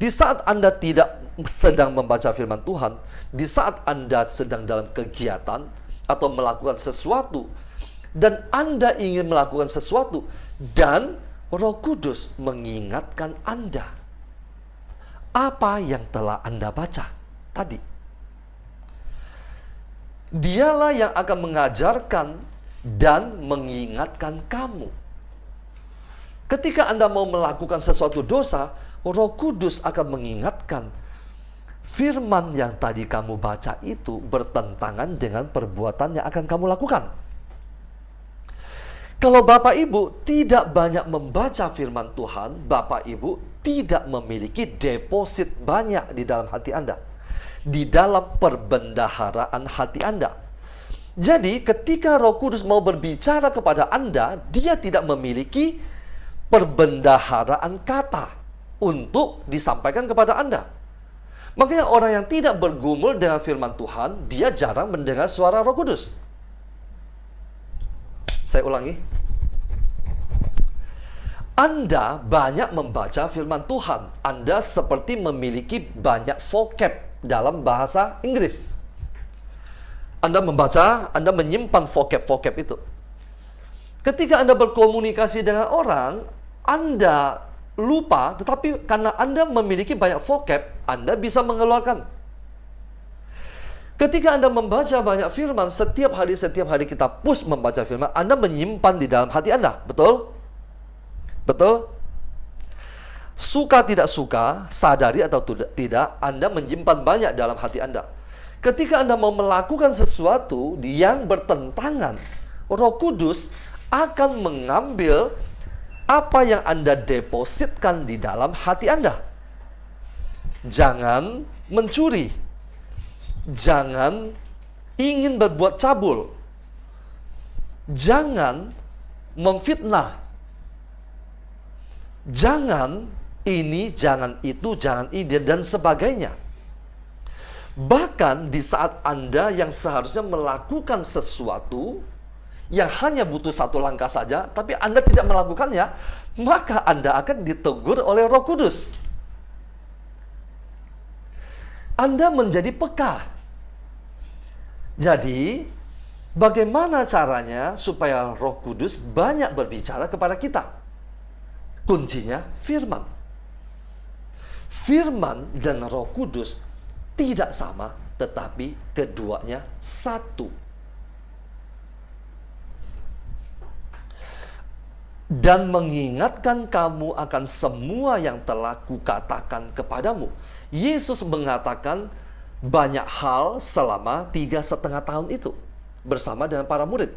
di saat Anda tidak sedang membaca firman Tuhan, di saat Anda sedang dalam kegiatan atau melakukan sesuatu, dan Anda ingin melakukan sesuatu, dan Roh Kudus mengingatkan Anda apa yang telah Anda baca tadi. Dialah yang akan mengajarkan dan mengingatkan kamu. Ketika Anda mau melakukan sesuatu dosa, Roh Kudus akan mengingatkan, firman yang tadi kamu baca itu bertentangan dengan perbuatan yang akan kamu lakukan. Kalau Bapak Ibu tidak banyak membaca firman Tuhan, Bapak Ibu tidak memiliki deposit banyak di dalam hati Anda, di dalam perbendaharaan hati Anda. Jadi ketika Roh Kudus mau berbicara kepada Anda, Dia tidak memiliki perbendaharaan kata untuk disampaikan kepada Anda. Makanya orang yang tidak bergumul dengan firman Tuhan, dia jarang mendengar suara Roh Kudus. Saya ulangi. Anda banyak membaca firman Tuhan. Anda seperti memiliki banyak vocab dalam bahasa Inggris. Anda membaca, Anda menyimpan vocab-vocab itu. Ketika Anda berkomunikasi dengan orang, Anda lupa, tetapi karena Anda memiliki banyak vocab, Anda bisa mengeluarkan. Ketika Anda membaca banyak firman, setiap hari kita push membaca firman, Anda menyimpan di dalam hati Anda. Betul? Betul? Suka tidak suka, sadari atau tidak, Anda menyimpan banyak dalam hati Anda. Ketika Anda mau melakukan sesuatu yang bertentangan, Roh Kudus akan mengambil apa yang Anda depositkan di dalam hati Anda. Jangan mencuri. Jangan ingin berbuat cabul. Jangan memfitnah. Jangan ini, jangan itu, jangan ini, dan sebagainya. Bahkan di saat Anda yang seharusnya melakukan sesuatu yang hanya butuh satu langkah saja, tapi Anda tidak melakukannya, maka Anda akan ditegur oleh Roh Kudus. Anda menjadi peka. Jadi, bagaimana caranya supaya Roh Kudus banyak berbicara kepada kita? Kuncinya firman. Firman dan Roh Kudus tidak sama, tetapi keduanya satu. Dan mengingatkan kamu akan semua yang telah kukatakan kepadamu. Yesus mengatakan banyak hal selama 3,5 tahun itu bersama dengan para murid.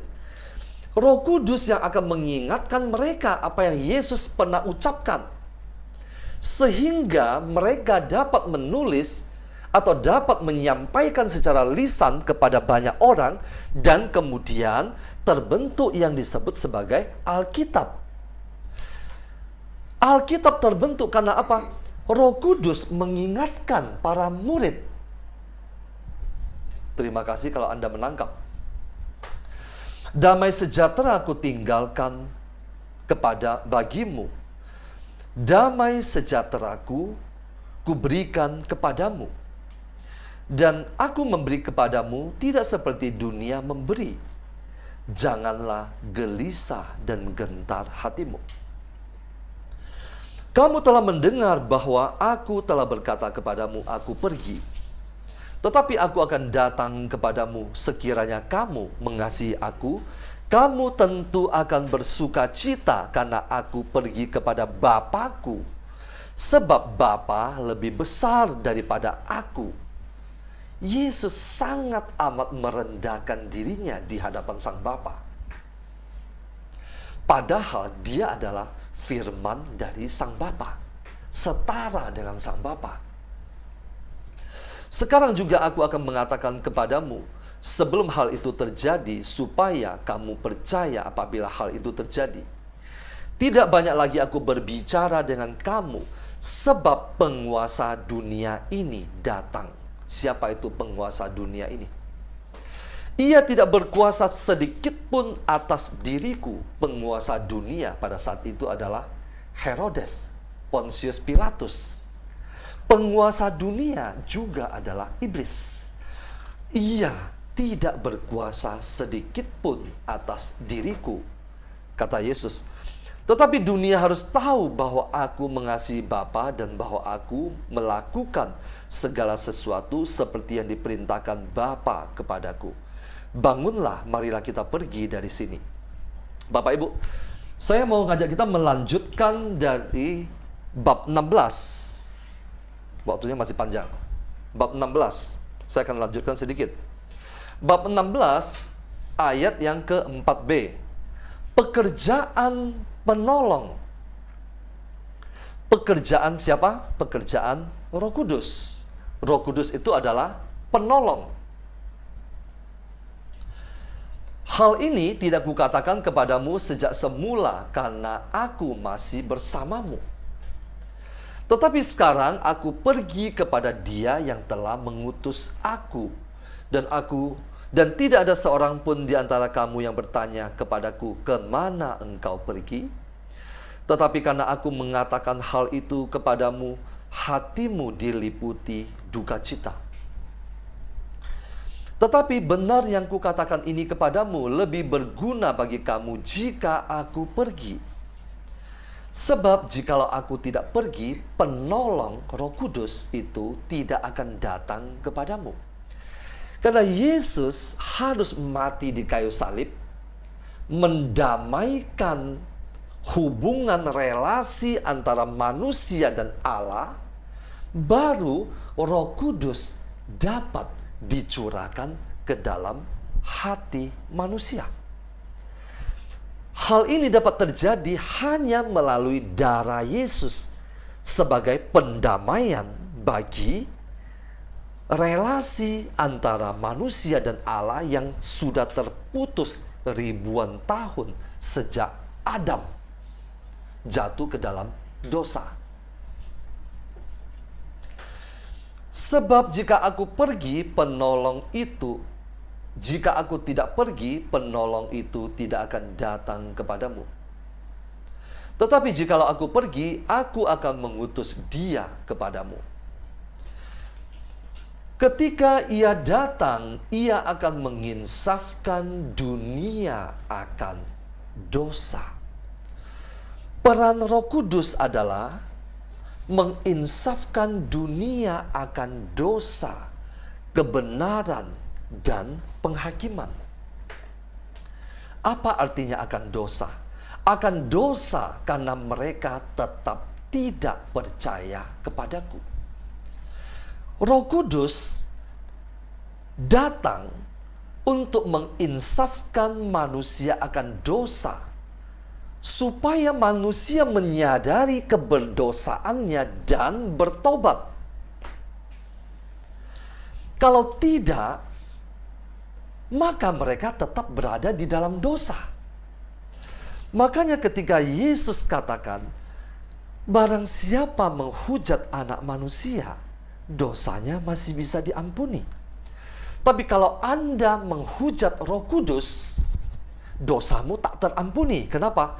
Roh Kudus yang akan mengingatkan mereka apa yang Yesus pernah ucapkan, sehingga mereka dapat menulis atau dapat menyampaikan secara lisan kepada banyak orang, dan kemudian terbentuk yang disebut sebagai Alkitab. Alkitab terbentuk karena apa? Roh Kudus mengingatkan para murid. Terima kasih kalau Anda menangkap. Damai sejahtera aku tinggalkan bagimu. Damai sejahteraku kuberikan kepadamu. Dan aku memberi kepadamu tidak seperti dunia memberi. Janganlah gelisah dan gentar hatimu. Kamu telah mendengar bahwa aku telah berkata kepadamu, aku pergi. Tetapi aku akan datang kepadamu. Sekiranya kamu mengasihi aku, kamu tentu akan bersuka cita karena aku pergi kepada Bapa-Ku. Sebab Bapa lebih besar daripada aku. Yesus sangat amat merendahkan dirinya di hadapan Sang Bapa. Padahal dia adalah firman dari Sang Bapa, setara dengan Sang Bapa. Sekarang juga aku akan mengatakan kepadamu sebelum hal itu terjadi, supaya kamu percaya apabila hal itu terjadi. Tidak banyak lagi aku berbicara dengan kamu, sebab penguasa dunia ini datang. Siapa itu penguasa dunia ini? Ia tidak berkuasa sedikit pun atas diriku. Penguasa dunia pada saat itu adalah Herodes, Pontius Pilatus. Penguasa dunia juga adalah iblis. Ia tidak berkuasa sedikit pun atas diriku, kata Yesus. Tetapi dunia harus tahu bahwa aku mengasihi Bapa dan bahwa aku melakukan segala sesuatu seperti yang diperintahkan Bapa kepadaku. Bangunlah, marilah kita pergi dari sini. Bapak Ibu, saya mau ngajak kita melanjutkan dari bab 16. Waktunya masih panjang. Bab 16, saya akan lanjutkan sedikit. Bab 16, ayat yang ke-4b. Pekerjaan penolong. Pekerjaan siapa? Pekerjaan Roh Kudus. Roh Kudus itu adalah penolong. Hal ini tidak kukatakan kepadamu sejak semula karena aku masih bersamamu. Tetapi sekarang aku pergi kepada Dia yang telah mengutus aku, dan tidak ada seorang pun di antara kamu yang bertanya kepadaku, kemana engkau pergi? Tetapi karena aku mengatakan hal itu kepadamu, hatimu diliputi duka cita. Tetapi benar yang kukatakan ini kepadamu lebih berguna bagi kamu jika aku pergi. Sebab jikalau aku tidak pergi, penolong Roh Kudus itu tidak akan datang kepadamu. Karena Yesus harus mati di kayu salib, mendamaikan hubungan relasi antara manusia dan Allah, baru Roh Kudus dapat dicurahkan ke dalam hati manusia. Hal ini dapat terjadi hanya melalui darah Yesus sebagai pendamaian bagi relasi antara manusia dan Allah yang sudah terputus ribuan tahun sejak Adam jatuh ke dalam dosa. Sebab jika aku pergi, jika aku tidak pergi, penolong itu tidak akan datang kepadamu. Tetapi jikalau aku pergi, aku akan mengutus dia kepadamu. Ketika ia datang, ia akan menginsafkan dunia akan dosa. Peran Roh Kudus adalah menginsafkan dunia akan dosa, kebenaran, dan penghakiman. Apa artinya akan dosa? Akan dosa karena mereka tetap tidak percaya kepadaku. Roh Kudus datang untuk menginsafkan manusia akan dosa, supaya manusia menyadari keberdosaannya dan bertobat. Kalau tidak, maka mereka tetap berada di dalam dosa. Makanya ketika Yesus katakan, barang siapa menghujat anak manusia, dosanya masih bisa diampuni. Tapi kalau Anda menghujat Roh Kudus, dosamu tak terampuni. Kenapa?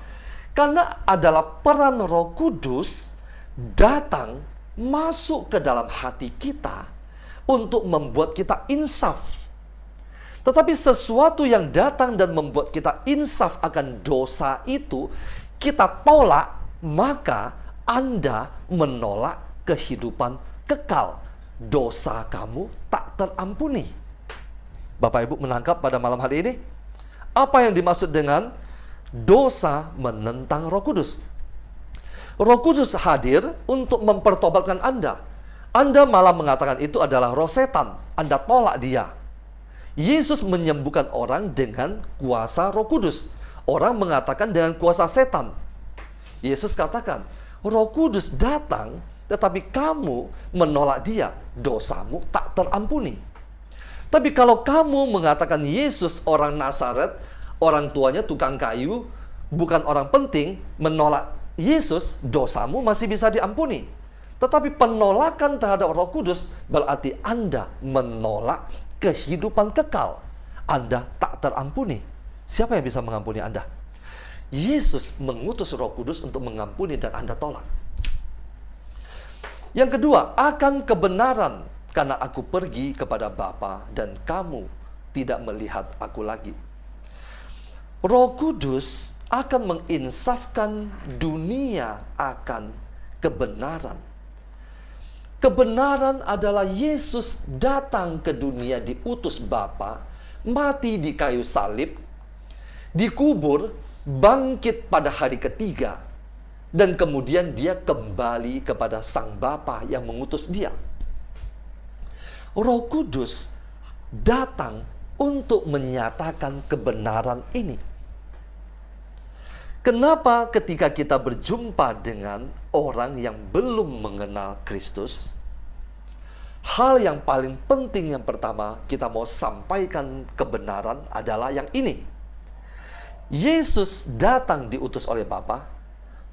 Karena adalah peran Roh Kudus datang masuk ke dalam hati kita untuk membuat kita insaf. Tetapi sesuatu yang datang dan membuat kita insaf akan dosa itu, kita tolak, maka Anda menolak kehidupan kekal. Dosa kamu tak terampuni. Bapak Ibu menangkap pada malam hari ini? Apa yang dimaksud dengan dosa menentang Roh Kudus? Roh Kudus hadir untuk mempertobatkan Anda. Anda malah mengatakan itu adalah roh setan. Anda tolak dia. Yesus menyembuhkan orang dengan kuasa Roh Kudus. Orang mengatakan dengan kuasa setan. Yesus katakan, Roh Kudus datang, tetapi kamu menolak dia, dosamu tak terampuni. Tapi kalau kamu mengatakan Yesus orang Nazaret, orang tuanya tukang kayu, bukan orang penting, menolak Yesus, dosamu masih bisa diampuni. Tetapi penolakan terhadap Roh Kudus berarti Anda menolak kehidupan kekal. Anda tak terampuni. Siapa yang bisa mengampuni Anda? Yesus mengutus Roh Kudus untuk mengampuni dan Anda tolak. Yang kedua, akan kebenaran, karena aku pergi kepada Bapa dan kamu tidak melihat aku lagi. Roh Kudus akan menginsafkan dunia akan kebenaran. Kebenaran adalah Yesus datang ke dunia diutus Bapa, mati di kayu salib, dikubur, bangkit pada hari ketiga, dan kemudian dia kembali kepada Sang Bapa yang mengutus dia. Roh Kudus datang untuk menyatakan kebenaran ini. Kenapa ketika kita berjumpa dengan orang yang belum mengenal Kristus, hal yang paling penting yang pertama kita mau sampaikan kebenaran adalah yang ini. Yesus datang diutus oleh Bapa,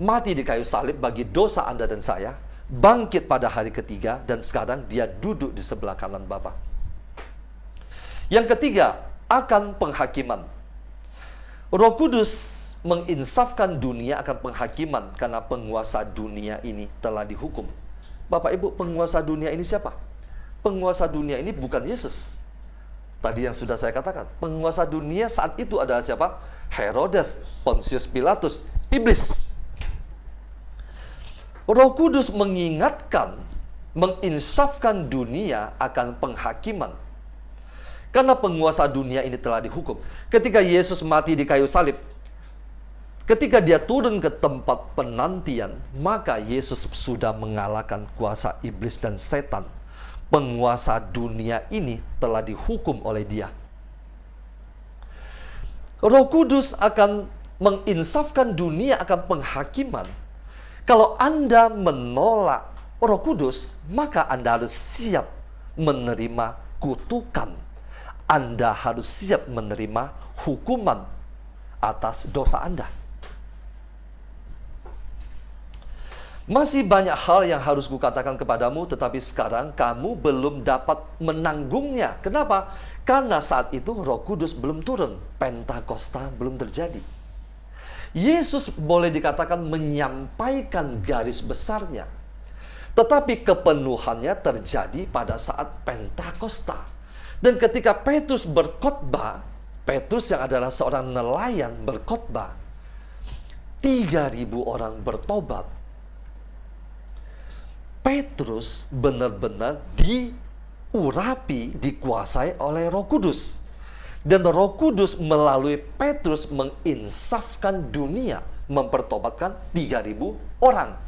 mati di kayu salib bagi dosa Anda dan saya, bangkit pada hari ketiga, dan sekarang dia duduk di sebelah kanan Bapa. Yang ketiga, akan penghakiman. Roh Kudus menginsafkan dunia akan penghakiman karena penguasa dunia ini telah dihukum. Bapak Ibu, penguasa dunia ini siapa? Penguasa dunia ini bukan Yesus. Tadi yang sudah saya katakan, penguasa dunia saat itu adalah siapa? Herodes, Pontius Pilatus, iblis. Roh Kudus mengingatkan, menginsafkan dunia akan penghakiman. Karena penguasa dunia ini telah dihukum. Ketika Yesus mati di kayu salib, ketika dia turun ke tempat penantian, maka Yesus sudah mengalahkan kuasa iblis dan setan. Penguasa dunia ini telah dihukum oleh dia. Roh Kudus akan menginsafkan dunia akan penghakiman. Kalau Anda menolak Roh Kudus, maka Anda harus siap menerima kutukan. Anda harus siap menerima hukuman atas dosa Anda. Masih banyak hal yang harus kukatakan kepadamu, tetapi sekarang kamu belum dapat menanggungnya. Kenapa? Karena saat itu Roh Kudus belum turun, Pentakosta belum terjadi. Yesus boleh dikatakan menyampaikan garis besarnya, tetapi kepenuhannya terjadi pada saat Pentakosta. Dan ketika Petrus berkhotbah, Petrus yang adalah seorang nelayan berkhotbah, 3.000 orang bertobat. Petrus benar-benar diurapi, dikuasai oleh Roh Kudus. Dan Roh Kudus melalui Petrus menginsafkan dunia, mempertobatkan 3.000 orang.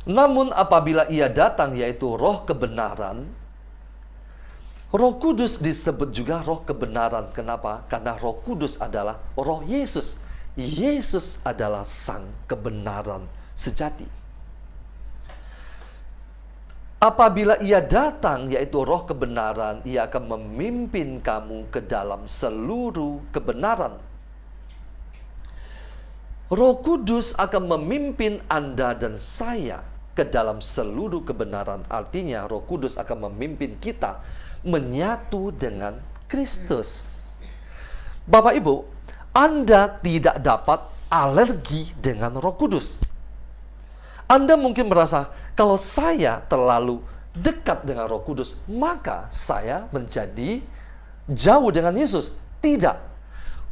Namun apabila ia datang, yaitu Roh kebenaran, Roh Kudus disebut juga Roh kebenaran. Kenapa? Karena Roh Kudus adalah Roh Yesus. Yesus adalah Sang kebenaran sejati. Apabila ia datang, yaitu Roh kebenaran, ia akan memimpin kamu ke dalam seluruh kebenaran. Roh Kudus akan memimpin Anda dan saya ke dalam seluruh kebenaran. Artinya Roh Kudus akan memimpin kita menyatu dengan Kristus. Bapak Ibu, Anda tidak dapat alergi dengan Roh Kudus. Anda mungkin merasa, kalau saya terlalu dekat dengan Roh Kudus, maka saya menjadi jauh dengan Yesus. Tidak.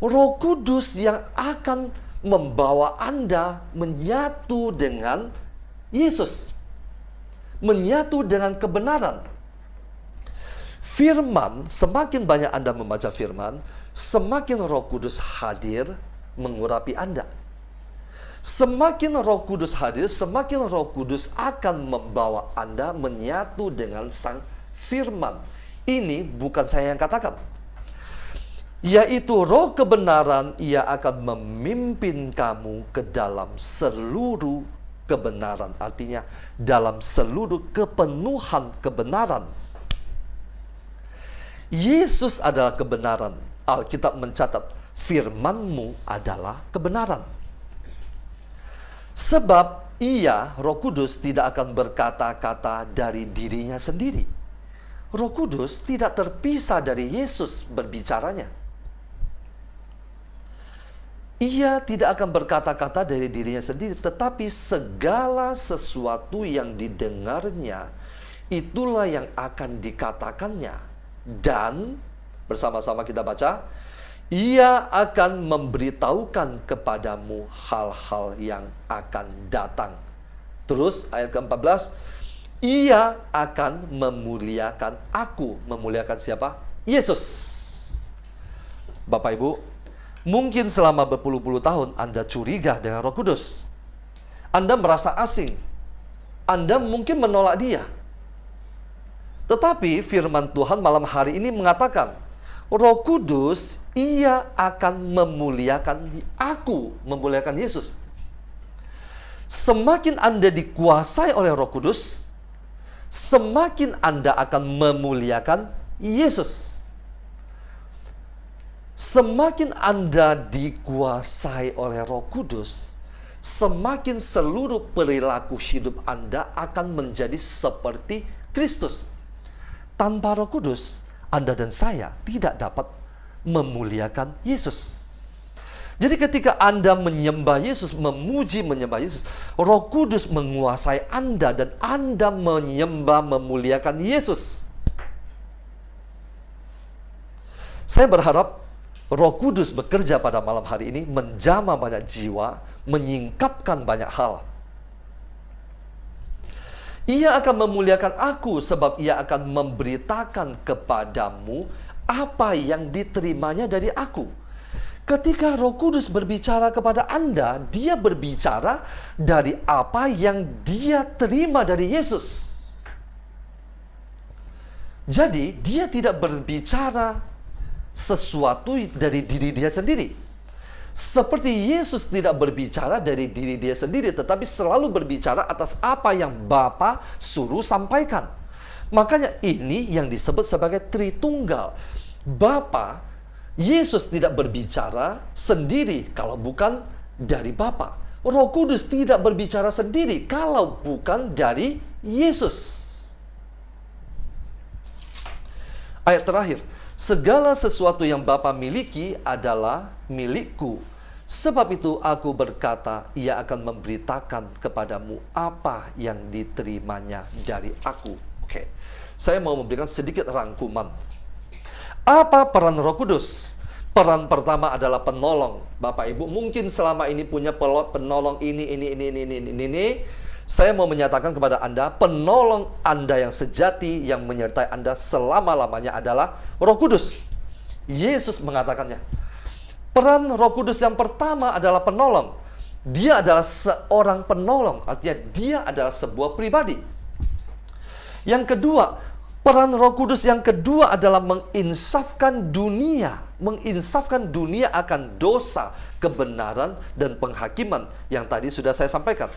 Roh Kudus yang akan membawa Anda menyatu dengan Yesus, menyatu dengan kebenaran. Firman, semakin banyak Anda membaca firman, semakin Roh Kudus hadir mengurapi Anda. Semakin Roh Kudus hadir, semakin Roh Kudus akan membawa Anda menyatu dengan Sang Firman. Ini bukan saya yang katakan, yaitu Roh kebenaran. Ia akan memimpin kamu ke dalam seluruh kebenaran. Artinya dalam seluruh kepenuhan kebenaran. Yesus adalah kebenaran. Alkitab mencatat, firman-Mu adalah kebenaran. Sebab ia, Roh Kudus, tidak akan berkata-kata dari dirinya sendiri. Roh Kudus tidak terpisah dari Yesus berbicaranya. Ia tidak akan berkata-kata dari dirinya sendiri, tetapi segala sesuatu yang didengarnya, itulah yang akan dikatakannya. Dan, bersama-sama kita baca, ia akan memberitahukan kepadamu hal-hal yang akan datang. Terus ayat ke-14, ia akan memuliakan aku. Memuliakan siapa? Yesus. Bapak Ibu, mungkin selama berpuluh-puluh tahun Anda curiga dengan Roh Kudus. Anda merasa asing. Anda mungkin menolak dia. Tetapi firman Tuhan malam hari ini mengatakan, Roh Kudus, ia akan memuliakan aku, memuliakan Yesus. Semakin Anda dikuasai oleh Roh Kudus, semakin Anda akan memuliakan Yesus. Semakin Anda dikuasai oleh Roh Kudus, semakin seluruh perilaku hidup Anda akan menjadi seperti Kristus. Tanpa Roh Kudus, Anda dan saya tidak dapat memuliakan Yesus. Jadi ketika Anda menyembah Yesus, memuji menyembah Yesus, Roh Kudus menguasai Anda dan Anda menyembah memuliakan Yesus. Saya berharap Roh Kudus bekerja pada malam hari ini, menjamah banyak jiwa, menyingkapkan banyak hal. Ia akan memuliakan aku sebab ia akan memberitakan kepadamu apa yang diterimanya dari aku. Ketika Roh Kudus berbicara kepada Anda, dia berbicara dari apa yang dia terima dari Yesus. Jadi, dia tidak berbicara sesuatu dari diri dia sendiri. Seperti Yesus tidak berbicara dari diri dia sendiri, tetapi selalu berbicara atas apa yang Bapa suruh sampaikan. Makanya ini yang disebut sebagai Tritunggal. Bapa, Yesus tidak berbicara sendiri kalau bukan dari Bapa. Roh Kudus tidak berbicara sendiri kalau bukan dari Yesus. Ayat terakhir, segala sesuatu yang Bapa miliki adalah milikku. Sebab itu aku berkata, ia akan memberitakan kepadamu apa yang diterimanya dari aku. Oke, saya mau memberikan sedikit rangkuman. Apa peran Roh Kudus? Peran pertama adalah penolong. Bapak Ibu mungkin selama ini punya penolong ini. Saya mau menyatakan kepada Anda, penolong Anda yang sejati, yang menyertai Anda selama-lamanya adalah Roh Kudus. Yesus mengatakannya. Peran Roh Kudus yang pertama adalah penolong. Dia adalah seorang penolong, artinya dia adalah sebuah pribadi. Yang kedua, peran Roh Kudus yang kedua adalah menginsafkan dunia. Menginsafkan dunia akan dosa, kebenaran, dan penghakiman yang tadi sudah saya sampaikan.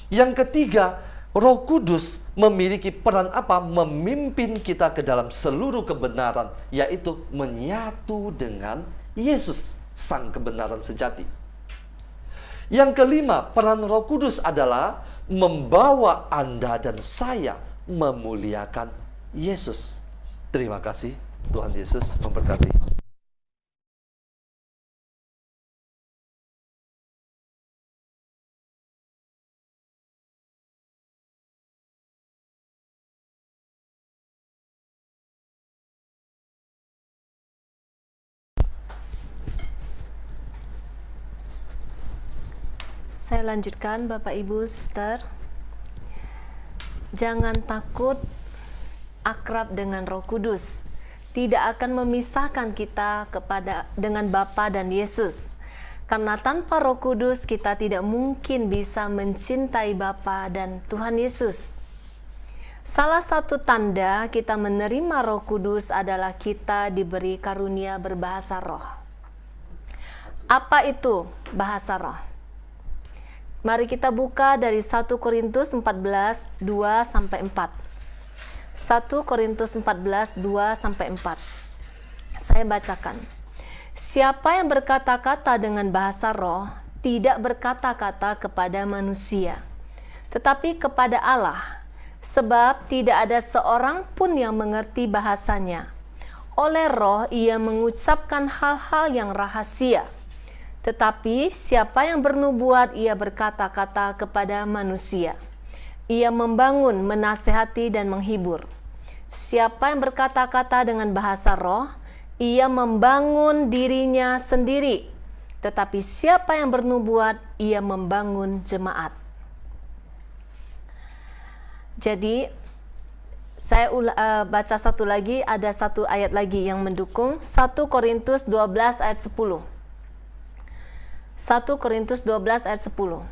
Yang ketiga, Roh Kudus memiliki peran apa? Memimpin kita ke dalam seluruh kebenaran, yaitu menyatu dengan Yesus, Sang kebenaran sejati. Yang kelima, peran Roh Kudus adalah membawa Anda dan saya memuliakan Yesus. Terima kasih, Tuhan Yesus memberkati.
Saya lanjutkan, Bapak Ibu, Suster. Jangan takut akrab dengan Roh Kudus. Tidak akan memisahkan kita dengan Bapa dan Yesus. Karena tanpa Roh Kudus kita tidak mungkin bisa mencintai Bapa dan Tuhan Yesus. Salah satu tanda kita menerima Roh Kudus adalah kita diberi karunia berbahasa roh. Apa itu bahasa roh? Mari kita buka dari 1 Korintus 14, 2-4. 1 Korintus 14, 2-4. Saya bacakan. Siapa yang berkata-kata dengan bahasa roh, tidak berkata-kata kepada manusia, tetapi kepada Allah, sebab tidak ada seorang pun yang mengerti bahasanya. Oleh roh ia mengucapkan hal-hal yang rahasia. Tetapi siapa yang bernubuat, ia berkata-kata kepada manusia. Ia membangun, menasehati, dan menghibur. Siapa yang berkata-kata dengan bahasa roh, ia membangun dirinya sendiri. Tetapi siapa yang bernubuat, ia membangun jemaat. Jadi, saya baca satu lagi, ada satu ayat lagi yang mendukung. 1 Korintus 12 ayat 10. 1 Korintus 12 ayat 10.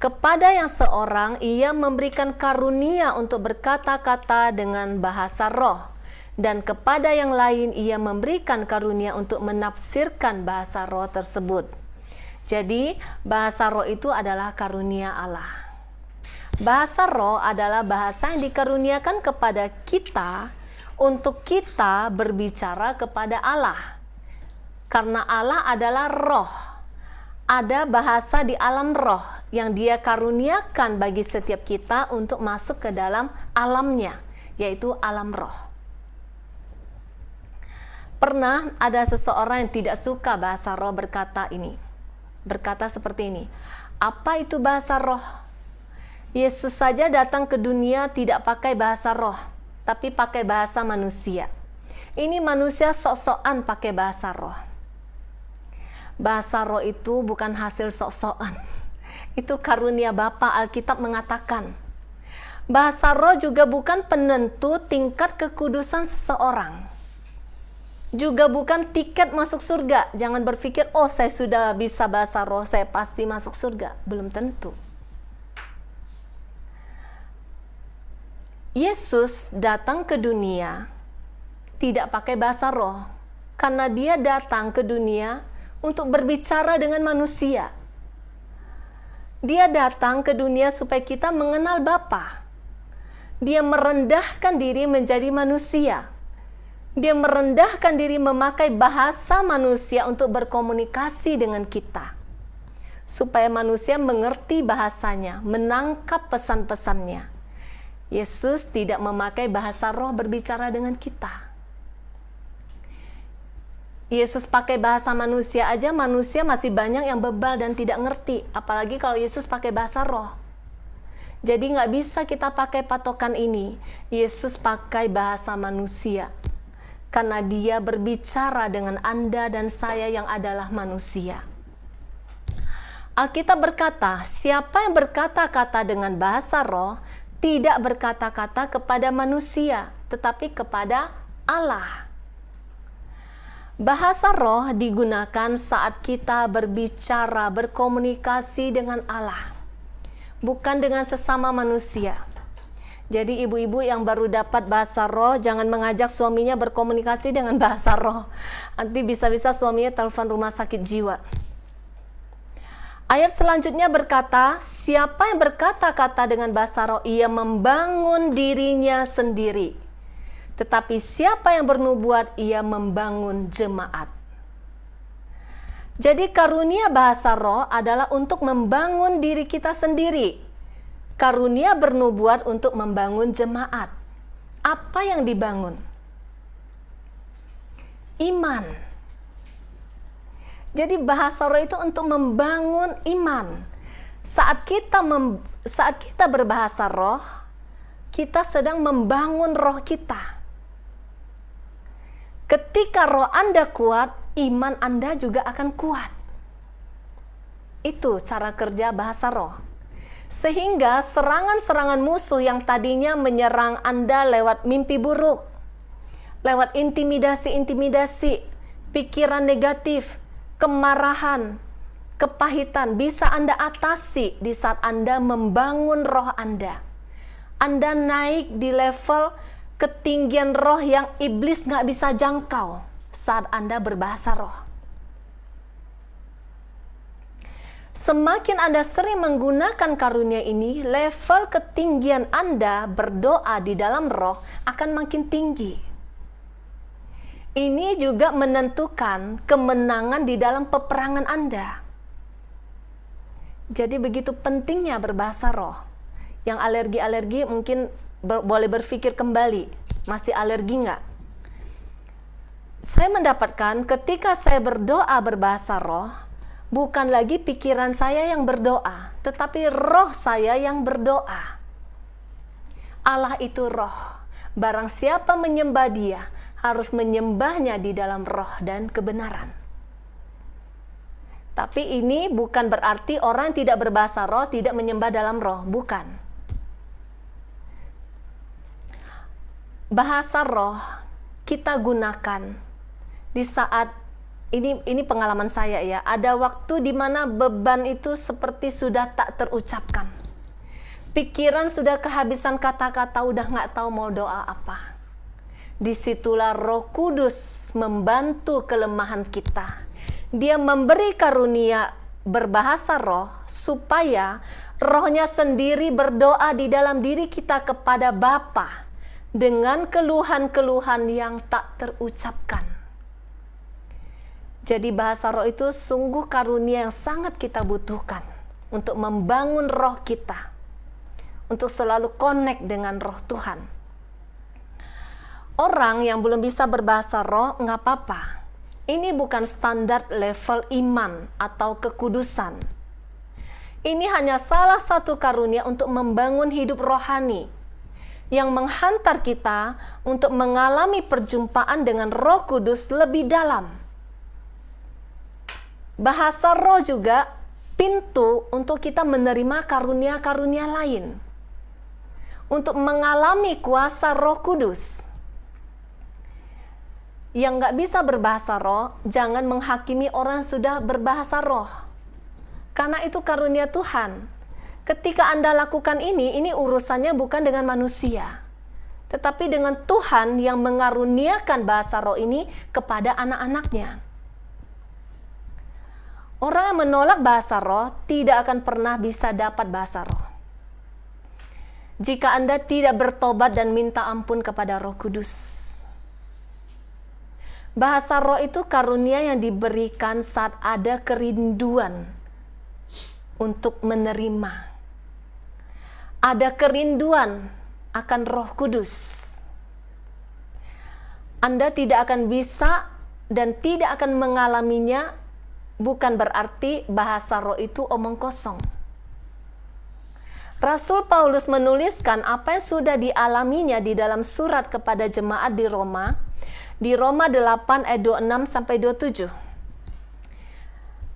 Kepada yang seorang ia memberikan karunia untuk berkata-kata dengan bahasa roh, dan kepada yang lain ia memberikan karunia untuk menafsirkan bahasa roh tersebut. Jadi, bahasa roh itu adalah karunia Allah. Bahasa roh adalah bahasa yang dikaruniakan kepada kita untuk kita berbicara kepada Allah. Karena Allah adalah roh. Ada bahasa di alam roh yang Dia karuniakan bagi setiap kita untuk masuk ke dalam alamnya, yaitu alam roh. Pernah ada seseorang yang tidak suka bahasa roh berkata seperti ini, apa itu bahasa roh? Yesus saja datang ke dunia tidak pakai bahasa roh, tapi pakai bahasa manusia. Ini manusia sok-sokan pakai bahasa roh. Bahasa roh itu bukan hasil sok-sokan. Itu karunia Bapa. Alkitab mengatakan Bahasa roh juga bukan penentu tingkat kekudusan seseorang. Juga bukan tiket masuk surga. Jangan berpikir, oh saya sudah bisa bahasa roh, saya pasti masuk surga. Belum tentu. Yesus datang ke dunia tidak pakai bahasa roh. Karena dia datang ke dunia untuk berbicara dengan manusia. Dia datang ke dunia supaya kita mengenal Bapa. Dia merendahkan diri menjadi manusia. Dia merendahkan diri memakai bahasa manusia untuk berkomunikasi dengan kita. Supaya manusia mengerti bahasanya, menangkap pesan-pesannya. Yesus tidak memakai bahasa roh berbicara dengan kita. Yesus pakai bahasa manusia aja, manusia masih banyak yang bebal dan tidak ngerti. Apalagi kalau Yesus pakai bahasa roh. Jadi nggak bisa kita pakai patokan ini. Yesus pakai bahasa manusia. Karena dia berbicara dengan Anda dan saya yang adalah manusia. Alkitab berkata, siapa yang berkata-kata dengan bahasa roh, tidak berkata-kata kepada manusia, tetapi kepada Allah. Bahasa roh digunakan saat kita berbicara, berkomunikasi dengan Allah, bukan dengan sesama manusia. Jadi ibu-ibu yang baru dapat bahasa roh, jangan mengajak suaminya berkomunikasi dengan bahasa roh. Nanti bisa-bisa suaminya telepon rumah sakit jiwa. Ayat selanjutnya berkata, siapa yang berkata-kata dengan bahasa roh, ia membangun dirinya sendiri. Tetapi siapa yang bernubuat, ia membangun jemaat. Jadi karunia bahasa roh adalah untuk membangun diri kita sendiri. Karunia bernubuat untuk membangun jemaat. Apa yang dibangun? Iman. Jadi bahasa roh itu untuk membangun iman. Saat kita berbahasa roh, kita sedang membangun roh kita. Ketika roh Anda kuat, iman Anda juga akan kuat. Itu cara kerja bahasa roh. Sehingga serangan-serangan musuh yang tadinya menyerang Anda lewat mimpi buruk, lewat intimidasi-intimidasi, pikiran negatif, kemarahan, kepahitan, bisa Anda atasi di saat Anda membangun roh Anda. Anda naik di level ketinggian roh yang iblis nggak bisa jangkau saat Anda berbahasa roh. Semakin Anda sering menggunakan karunia ini, level ketinggian Anda berdoa di dalam roh akan makin tinggi. Ini juga menentukan kemenangan di dalam peperangan Anda. Jadi begitu pentingnya berbahasa roh. Yang alergi-alergi mungkin boleh berpikir kembali, masih alergi nggak? Saya mendapatkan ketika saya berdoa berbahasa roh, bukan lagi pikiran saya yang berdoa, tetapi roh saya yang berdoa. Allah itu roh. Barang siapa menyembah dia, harus menyembahnya di dalam roh dan kebenaran. Tapi ini bukan berarti orang yang tidak berbahasa roh tidak menyembah dalam roh, bukan. Bahasa roh kita gunakan di saat ini pengalaman saya ya. Ada waktu di mana beban itu seperti sudah tak terucapkan. Pikiran sudah kehabisan kata-kata, udah nggak tahu mau doa apa. Disitulah Roh Kudus membantu kelemahan kita. Dia memberi karunia berbahasa roh supaya rohnya sendiri berdoa di dalam diri kita kepada Bapa dengan keluhan-keluhan yang tak terucapkan. Jadi bahasa roh itu sungguh karunia yang sangat kita butuhkan untuk membangun roh kita, untuk selalu connect dengan roh Tuhan. Orang yang belum bisa berbahasa roh nggak apa-apa. Ini bukan standar level iman atau kekudusan. Ini hanya salah satu karunia untuk membangun hidup rohani yang menghantar kita untuk mengalami perjumpaan dengan Roh Kudus lebih dalam. Bahasa roh juga pintu untuk kita menerima karunia-karunia lain. untuk mengalami kuasa Roh Kudus. Yang nggak bisa berbahasa roh, jangan menghakimi orang yang sudah berbahasa roh. Karena itu karunia Tuhan. Ketika Anda lakukan ini urusannya bukan dengan manusia, tetapi dengan Tuhan yang mengaruniakan bahasa roh ini kepada anak-anaknya. Orang yang menolak bahasa roh tidak akan pernah bisa dapat bahasa roh. Jika Anda tidak bertobat dan minta ampun kepada Roh Kudus. Bahasa roh itu karunia yang diberikan saat ada kerinduan untuk menerima. Ada kerinduan akan Roh Kudus. Anda tidak akan bisa dan tidak akan mengalaminya, bukan berarti bahasa roh itu omong kosong. Rasul Paulus menuliskan apa yang sudah dialaminya di dalam surat kepada jemaat di Roma, di Roma 8 ayat 26 sampai 27.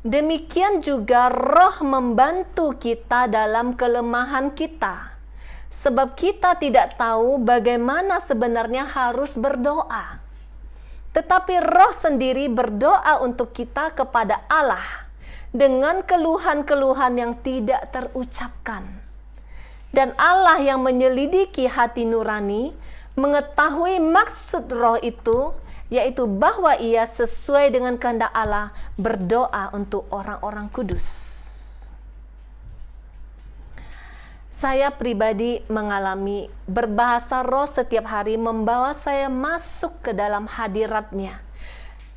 Demikian juga Roh membantu kita dalam kelemahan kita, sebab kita tidak tahu bagaimana sebenarnya harus berdoa. Tetapi Roh sendiri berdoa untuk kita kepada Allah dengan keluhan-keluhan yang tidak terucapkan. Dan Allah yang menyelidiki hati nurani mengetahui maksud roh itu, yaitu bahwa ia sesuai dengan kehendak Allah berdoa untuk orang-orang kudus. Saya pribadi mengalami berbahasa roh setiap hari membawa saya masuk ke dalam hadiratnya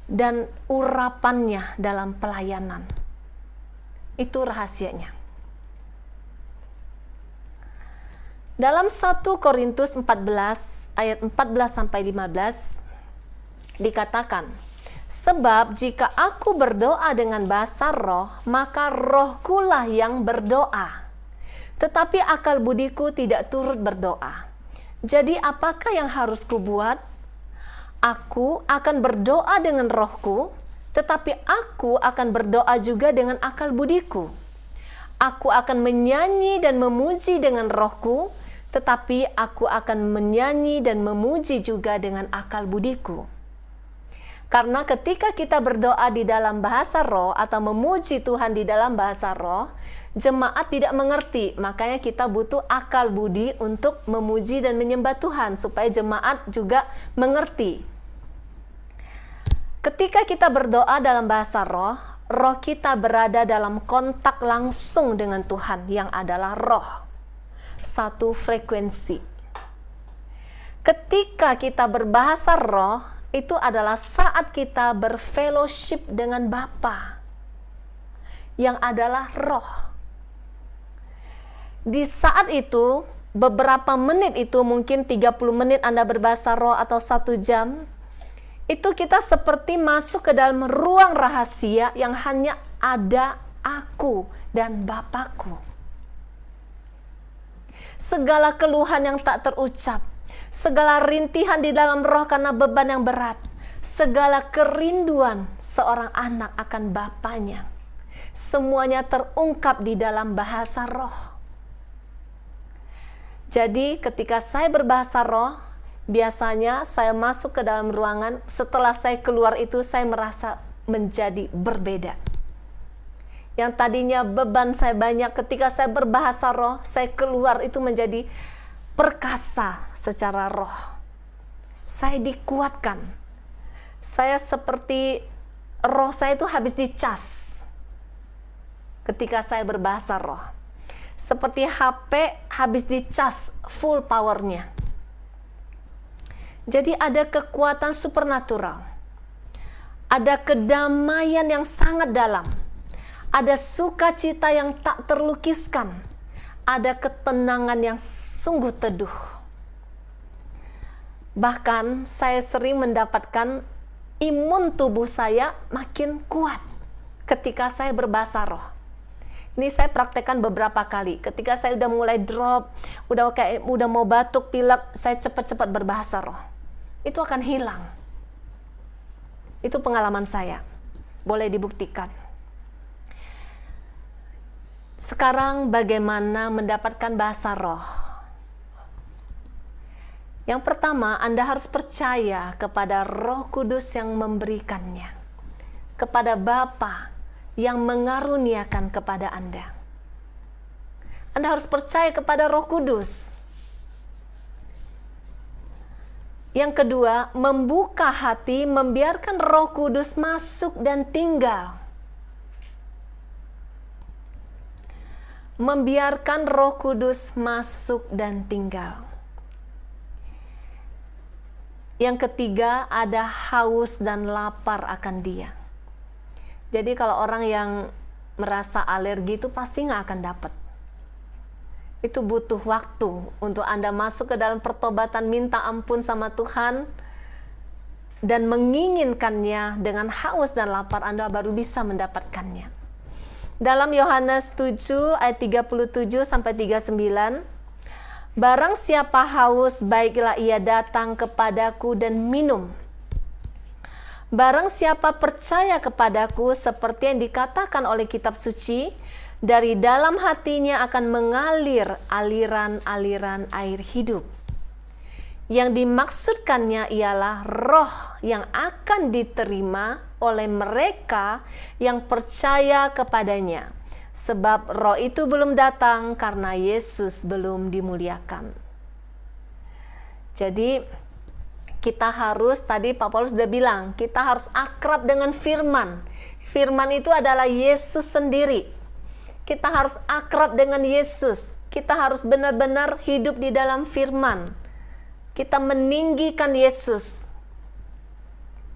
dan urapannya dalam pelayanan. Itu rahasianya. Dalam 1 Korintus 14 ayat 14 sampai 15 dikatakan, sebab jika aku berdoa dengan bahasa roh, maka rohkulah yang berdoa, tetapi akal budiku tidak turut berdoa. Jadi apakah yang harus kubuat? Aku akan berdoa dengan rohku, tetapi aku akan berdoa juga dengan akal budiku. Aku akan menyanyi dan memuji dengan rohku, tetapi aku akan menyanyi dan memuji juga dengan akal budiku. Karena ketika kita berdoa di dalam bahasa roh atau memuji Tuhan di dalam bahasa roh, jemaat tidak mengerti. Makanya kita butuh akal budi untuk memuji dan menyembah Tuhan supaya jemaat juga mengerti. Ketika kita berdoa dalam bahasa roh, roh kita berada dalam kontak langsung dengan Tuhan yang adalah roh. Satu frekuensi. Ketika kita berbahasa roh, itu adalah saat kita berfellowship dengan Bapa yang adalah roh. Di saat itu, beberapa menit itu, mungkin 30 menit Anda berbahasa roh atau 1 jam, itu kita seperti masuk ke dalam ruang rahasia yang hanya ada aku dan Bapakku. Segala keluhan yang tak terucap, segala rintihan di dalam roh karena beban yang berat, segala kerinduan seorang anak akan bapaknya, semuanya terungkap di dalam bahasa roh. Jadi ketika saya berbahasa roh, biasanya saya masuk ke dalam ruangan, setelah saya keluar itu saya merasa menjadi berbeda. Yang tadinya beban saya banyak, ketika saya berbahasa roh, saya keluar itu menjadi perkasa secara roh. Saya dikuatkan. Saya seperti roh saya itu habis dicas ketika saya berbahasa roh. Seperti HP habis dicas full powernya. Jadi ada kekuatan supernatural. Ada kedamaian yang sangat dalam. Ada sukacita yang tak terlukiskan. Ada ketenangan yang sungguh teduh. Bahkan saya sering mendapatkan imun tubuh saya makin kuat ketika saya berbahasa roh. Ini saya praktekkan beberapa kali. Ketika saya udah mulai drop, udah mau batuk, pilek, saya cepat-cepat berbahasa roh. Itu akan hilang. Itu pengalaman saya. Boleh dibuktikan. Sekarang bagaimana mendapatkan bahasa roh? Yang pertama, Anda harus percaya kepada Roh Kudus yang memberikannya, kepada Bapa yang mengaruniakan kepada Anda. Anda harus percaya kepada Roh Kudus. Yang kedua, membuka hati, membiarkan Roh Kudus masuk dan tinggal. Membiarkan Roh Kudus masuk dan tinggal. Yang ketiga, ada haus dan lapar akan Dia. Jadi kalau orang yang merasa alergi itu pasti nggak akan dapat. Itu butuh waktu untuk Anda masuk ke dalam pertobatan, minta ampun sama Tuhan, dan menginginkannya dengan haus dan lapar, Anda baru bisa mendapatkannya. Dalam Yohanes 7 ayat 37 sampai 39, barang siapa haus, baiklah ia datang kepadaku dan minum. Barang siapa percaya kepadaku, seperti yang dikatakan oleh kitab suci, dari dalam hatinya akan mengalir aliran-aliran air hidup. Yang dimaksudkannya ialah roh yang akan diterima oleh mereka yang percaya kepadanya. Sebab roh itu belum datang karena Yesus belum dimuliakan. Jadi kita harus, tadi Pak Paulus sudah bilang, kita harus akrab dengan firman. Firman itu adalah Yesus sendiri. Kita harus akrab dengan Yesus. Kita harus benar-benar hidup di dalam firman. Kita meninggikan Yesus.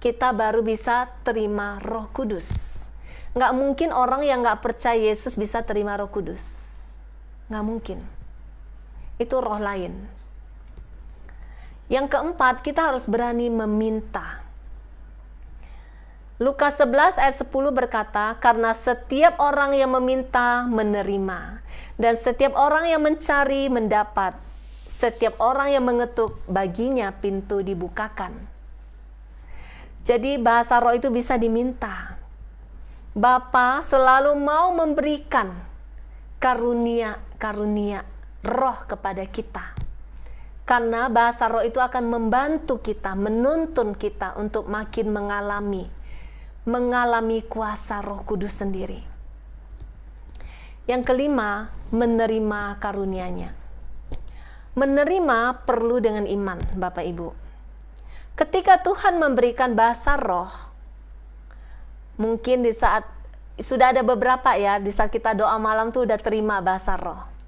Kita baru bisa terima Roh Kudus. Nggak mungkin orang yang nggak percaya Yesus bisa terima Roh Kudus. Nggak mungkin. Itu roh lain. Yang keempat, kita harus berani meminta. Lukas 11 ayat 10 berkata, karena setiap orang yang meminta menerima, dan setiap orang yang mencari mendapat, setiap orang yang mengetuk baginya pintu dibukakan. Jadi bahasa roh itu bisa diminta. Bapa selalu mau memberikan karunia roh kepada kita. Karena bahasa roh itu akan membantu kita, menuntun kita untuk makin mengalami kuasa Roh Kudus sendiri. Yang kelima, menerima karunia-Nya. Menerima perlu dengan iman, Bapak Ibu. Ketika Tuhan memberikan bahasa roh, mungkin di saat, sudah ada beberapa ya, di saat kita doa malam tuh udah terima bahasa roh.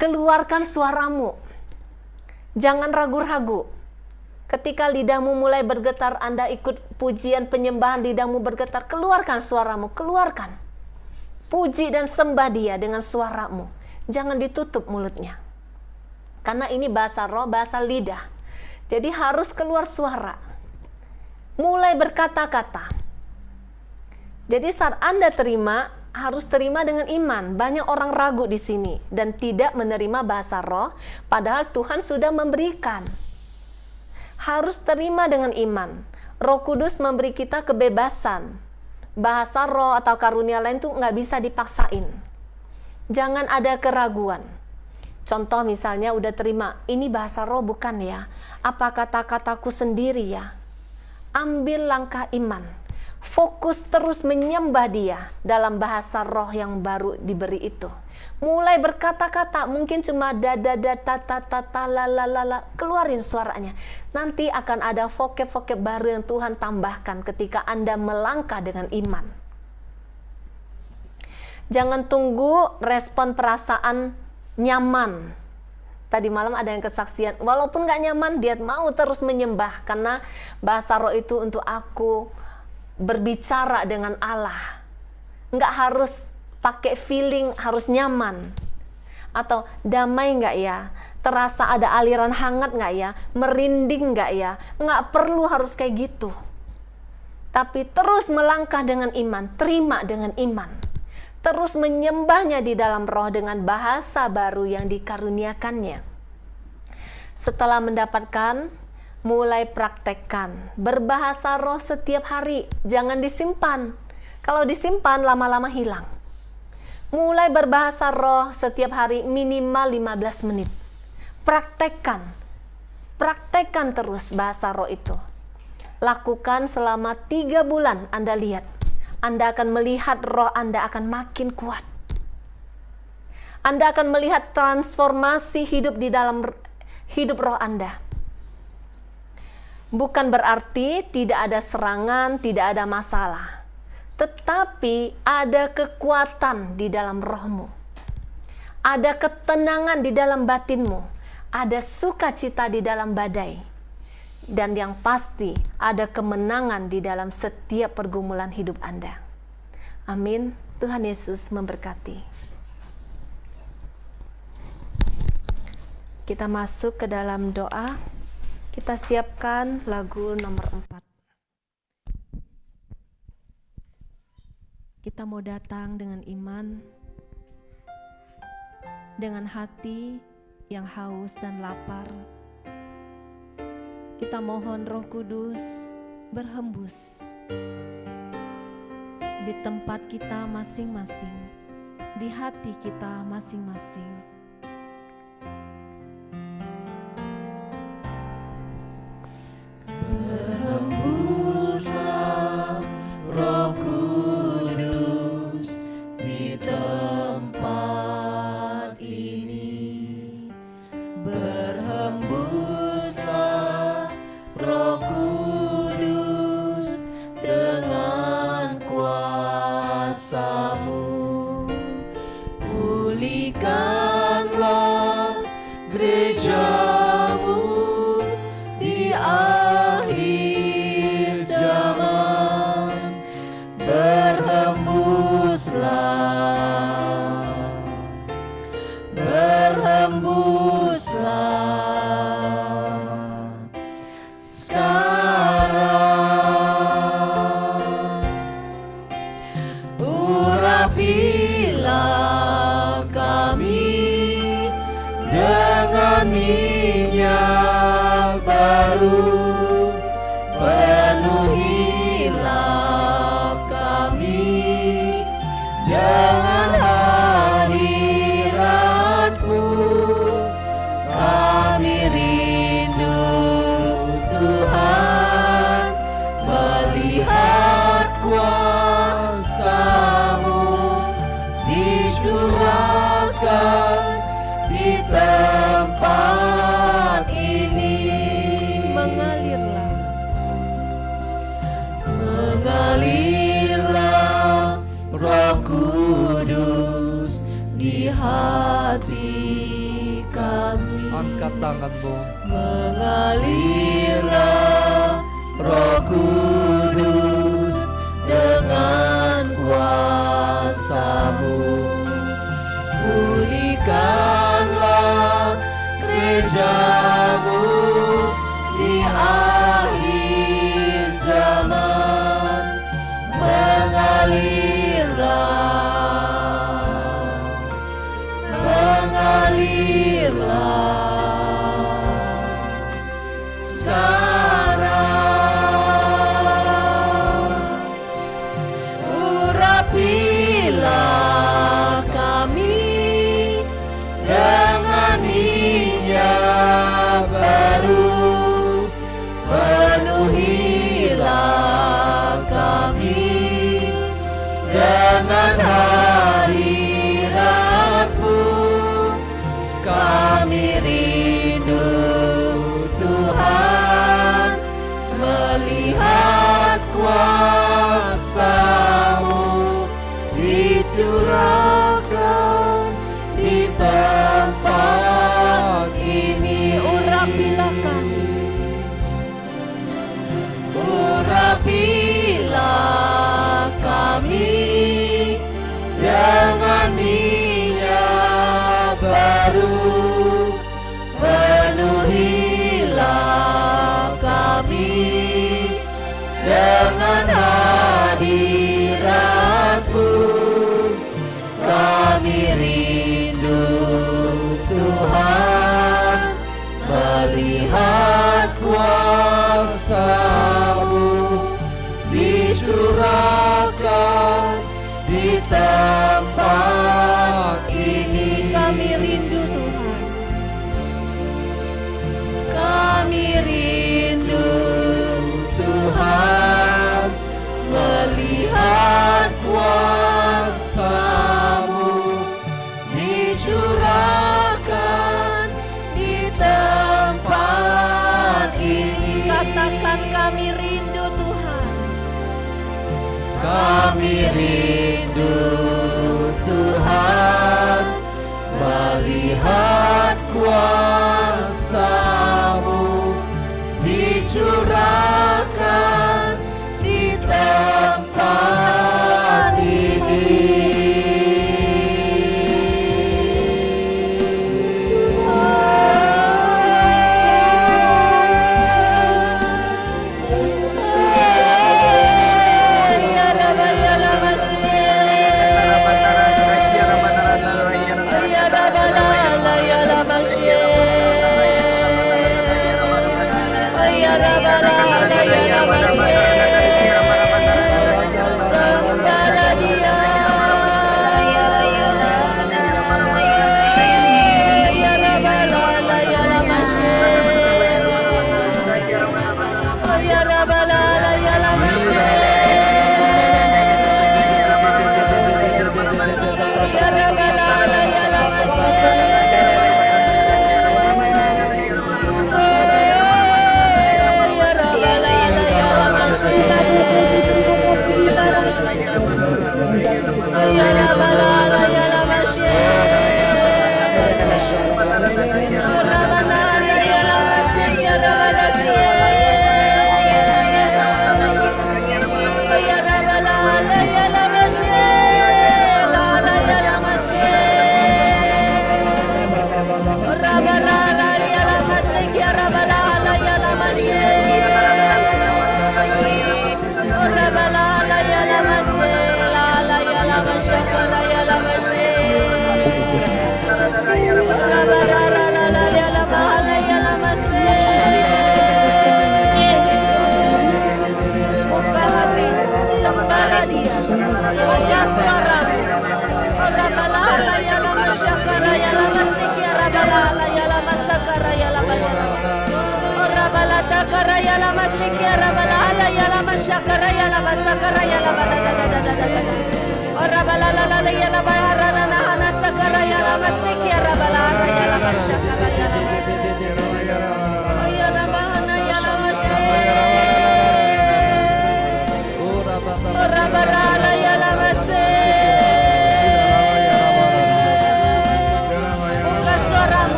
Keluarkan suaramu. Jangan ragu-ragu. Ketika lidahmu mulai bergetar, Anda ikut pujian penyembahan, lidahmu bergetar, keluarkan suaramu, keluarkan. Puji dan sembah Dia dengan suaramu. Jangan ditutup mulutnya. Karena ini bahasa roh, bahasa lidah. Jadi harus keluar suara. Mulai berkata-kata. Jadi saat Anda terima, harus terima dengan iman. Banyak orang ragu di sini dan tidak menerima bahasa roh, padahal Tuhan sudah memberikan. Harus terima dengan iman. Roh Kudus memberi kita kebebasan. Bahasa roh atau karunia lain tuh nggak bisa dipaksain. Jangan ada keraguan. Contoh misalnya udah terima, ini bahasa roh bukan ya? Apa kata-kataku sendiri ya? Ambil langkah iman. Fokus terus menyembah Dia dalam bahasa roh yang baru diberi itu. Mulai berkata-kata, mungkin cuma da-da-da-ta-ta-ta-ta, la-la-la-la, keluarin suaranya. Nanti akan ada vocab-vocab baru yang Tuhan tambahkan ketika Anda melangkah dengan iman. Jangan tunggu respon perasaan nyaman. Tadi malam ada yang kesaksian, walaupun gak nyaman, dia mau terus menyembah. Karena bahasa roh itu untuk aku berbicara dengan Allah. Nggak harus pakai feeling, harus nyaman. Atau damai nggak ya? Terasa ada aliran hangat nggak ya? Merinding nggak ya? Nggak perlu harus kayak gitu. Tapi terus melangkah dengan iman, terima dengan iman. Terus menyembahnya di dalam roh dengan bahasa baru yang dikaruniakannya. Setelah mendapatkan, mulai praktekkan. Berbahasa roh setiap hari, jangan disimpan. Kalau disimpan lama-lama hilang. Mulai berbahasa roh setiap hari minimal 15 menit. Praktekkan terus bahasa roh itu. Lakukan selama 3 bulan, Anda lihat. Anda akan melihat roh Anda akan makin kuat. Anda akan melihat transformasi hidup di dalam hidup roh Anda. Bukan berarti tidak ada serangan, tidak ada masalah. Tetapi ada kekuatan di dalam rohmu. Ada ketenangan di dalam batinmu. Ada sukacita di dalam badai. Dan yang pasti ada kemenangan di dalam setiap pergumulan hidup Anda. Amin. Tuhan Yesus memberkati. Kita masuk ke dalam doa. Kita siapkan lagu nomor 4. Kita mau datang dengan iman, dengan hati yang haus dan lapar. Kita mohon Roh Kudus berhembus di tempat kita masing-masing, di hati kita masing-masing.
Berhembuslah Roh Kudus di tempat ini. Berhembuslah Roh Kudus dengan kuasa-Mu. Pulihkanlah gereja-Mu di akhir zaman. Berhembuslah, berhembuslah sekarang. Urapilah kami dengan minyak baru, penuhilah kami dengan hadirat-Mu. Kami rindu Tuhan melihat kuasa-Mu dicurahkan di tempat ini. Mengalirlah Roh Kudus di hati kami.
Angkat tanganmu.
Mengalirlah Roh Kudus dengan kuasa-Mu. Pulihkanlah gereja-Mu di akhir zaman. Mengalirlah sekarang. Urapilah kami dengan minyak baru, penuhilah kami dengan hadirat-Mu. Kami rindu Tuhan melihat kuasa-Mu dicurahkan di tempat ini. Urapilah kami, urapilah kami dengan minyak baru, penuhilah kami dengan hadirat-Mu. Kami rindu Tuhan melihat kuasa-Mu dicurahkan di tempat ini. Kami rindu Tuhan. kami rindu Tuhan melihat kuasa-Mu dicurahkan di tempat ini.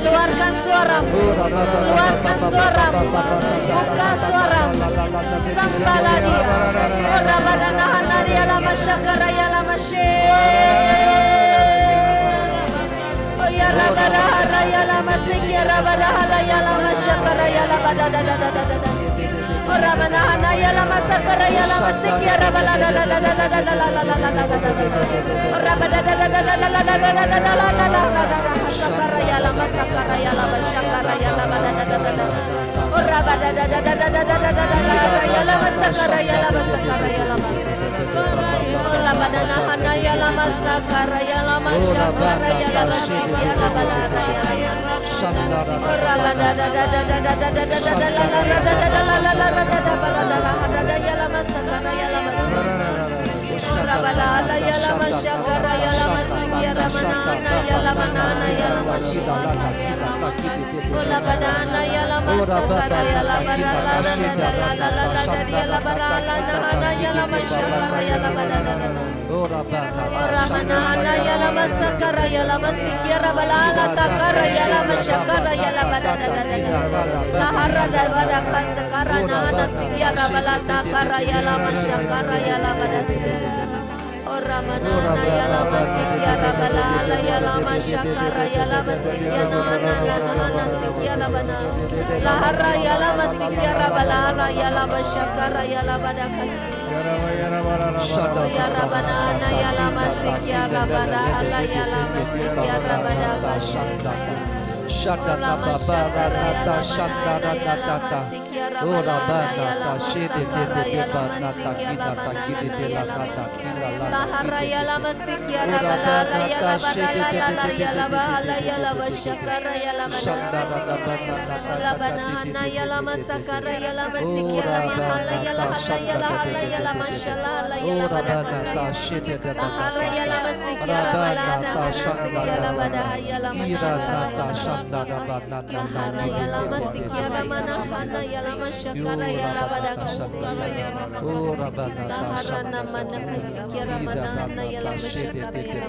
Keluarkan suaramu, keluarkan suaramu, buka suaramu, sembahlah Dia. Ora badana hana dia lama syakara ya lama oh ya rabada hana ya lama sikya rabada hana ya lama syakara ya lama da. Ora badana hana ya lama sakara ya lama sikya rabada da. Ora badada sakara ya lama syakara ya lama da. Ora badada ya lama sakara ya lama Ora badana hana ya lama sakara ya lama syakara ya lama sikya rabada ya Ora badada ya lama sakara ya lama Ora balala ya lama syakara ya lama sikya rabana ya lama nana ya lama Ola badana ya lama sakara ya lama la ya lama nana ya lama syakara ya lama Ora manana ya lama sakara ya lama sikya rabala takara ya lama syakara ya lama lahara daripada sakara nana sikya rabala takara ya lama syakara ya lama Ora manana ya lama sikya rabala ya lama syakara ya lama sikya nana sikya labana lahara ya lama sikya rabala ya lama syakara ya lama dakasi ya rabana ya lama sikya rabala ya lama sikya rabada kasi
Shadana Baba Ranata Shandara Natata Ora Banata Shede Beba Nata Kita Takidi Dela Kata Kila
Laharaya lama sikiara balala yala balala lala yala bahala yala bashakara yala manasa labanahana yala masakara yala masikiara mahala yala hala yala hala yala mashalala yala badakasi lahara yala masikiara balada masikiara badaha yala mashakara lahara yala masikiara manahana yala mashakara yala badakasi lahara namana kasikiara manahana yala mashakara yala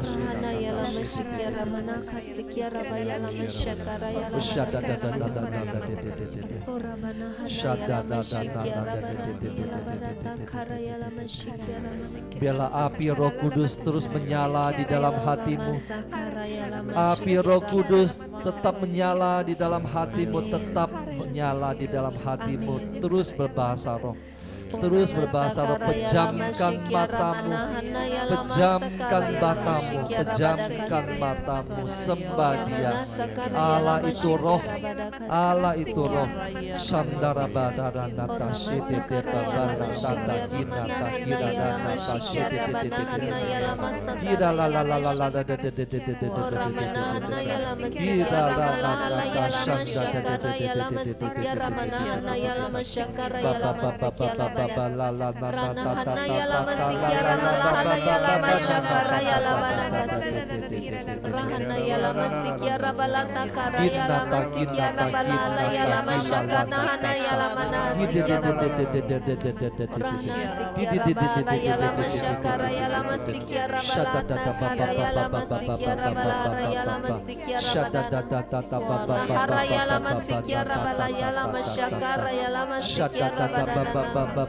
mahana yala masikiara manaka sikiara bayala mashakara yala ora manahana yala masikiara manasi yala badata kara yala masikiara.
Biarlah api Roh Kudus terus menyala di dalam hatimu. Api Roh Kudus tetap menyala di dalam hatimu, tetap menyala di dalam hatimu. Terus berbahasa roh. Terus berbahasa roh, pejamkan matamu, pejamkan matamu, pejamkan matamu, sembah Dia. Allah itu roh, Allah itu roh. Sandara badara nata shete babana tata kina takira nata shete kira la la la la la de de de de de de de kira la la la la sandara Baba la la na na ta ta ta ta
masikiara malahala yala mashakara yala badakasi rahana yala masikiara balata kara yala masikiara balala yala mashakana hana yala manasikiara rahana sikiara balala yala mashakara yala masikiara balata kara yala masikiara balara yala masikiara bahara yala masikiara balala yala mashakara yala masikiara badakasi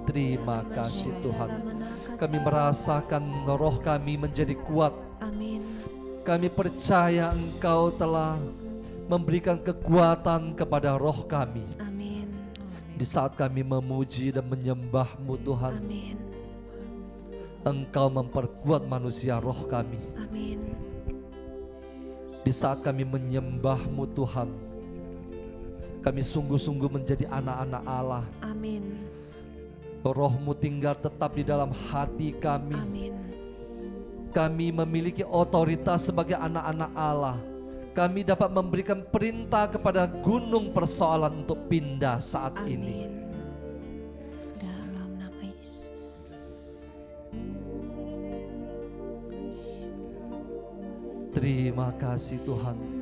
Terima kasih Tuhan. Kami merasakan roh kami menjadi kuat.
Amin.
Kami percaya Engkau telah memberikan kekuatan kepada roh kami.
Amin.
Di saat kami memuji dan menyembah-Mu Tuhan.
Amin.
Engkau memperkuat manusia roh kami.
Amin.
Di saat kami menyembah-Mu Tuhan, kami sungguh-sungguh menjadi anak-anak Allah.
Amin.
Roh-Mu tinggal tetap di dalam hati kami.
Amin.
Kami memiliki otoritas sebagai anak-anak Allah. Kami dapat memberikan perintah kepada gunung persoalan untuk pindah saat ini.
Amin. Dalam nama Yesus.
Terima kasih Tuhan.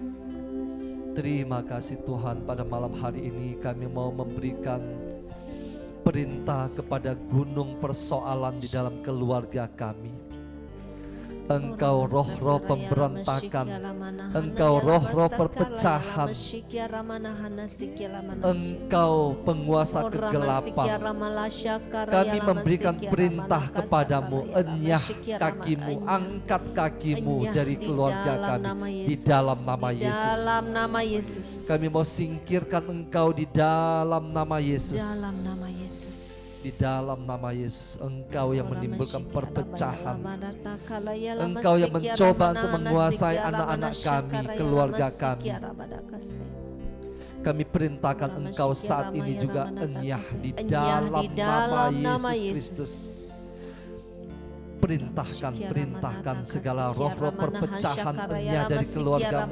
Terima kasih Tuhan, pada malam hari ini kami mau memberikan perintah kepada gunung persoalan di dalam keluarga kami. Engkau roh-roh pemberontakan, Engkau roh-roh perpecahan, Engkau penguasa kegelapan. Kami memberikan perintah kepadamu, enyah kakimu, angkat kakimu dari keluarga kami di dalam nama Yesus. Kami mau singkirkan Engkau di dalam nama Yesus. Di dalam nama Yesus, Engkau yang menimbulkan perpecahan, Engkau yang mencoba untuk menguasai anak-anak kami, keluarga kami. Kami perintahkan Engkau saat ini juga enyah di dalam nama Yesus Kristus. Perintahkan segala roh-roh perpecahan enyah dari keluarga.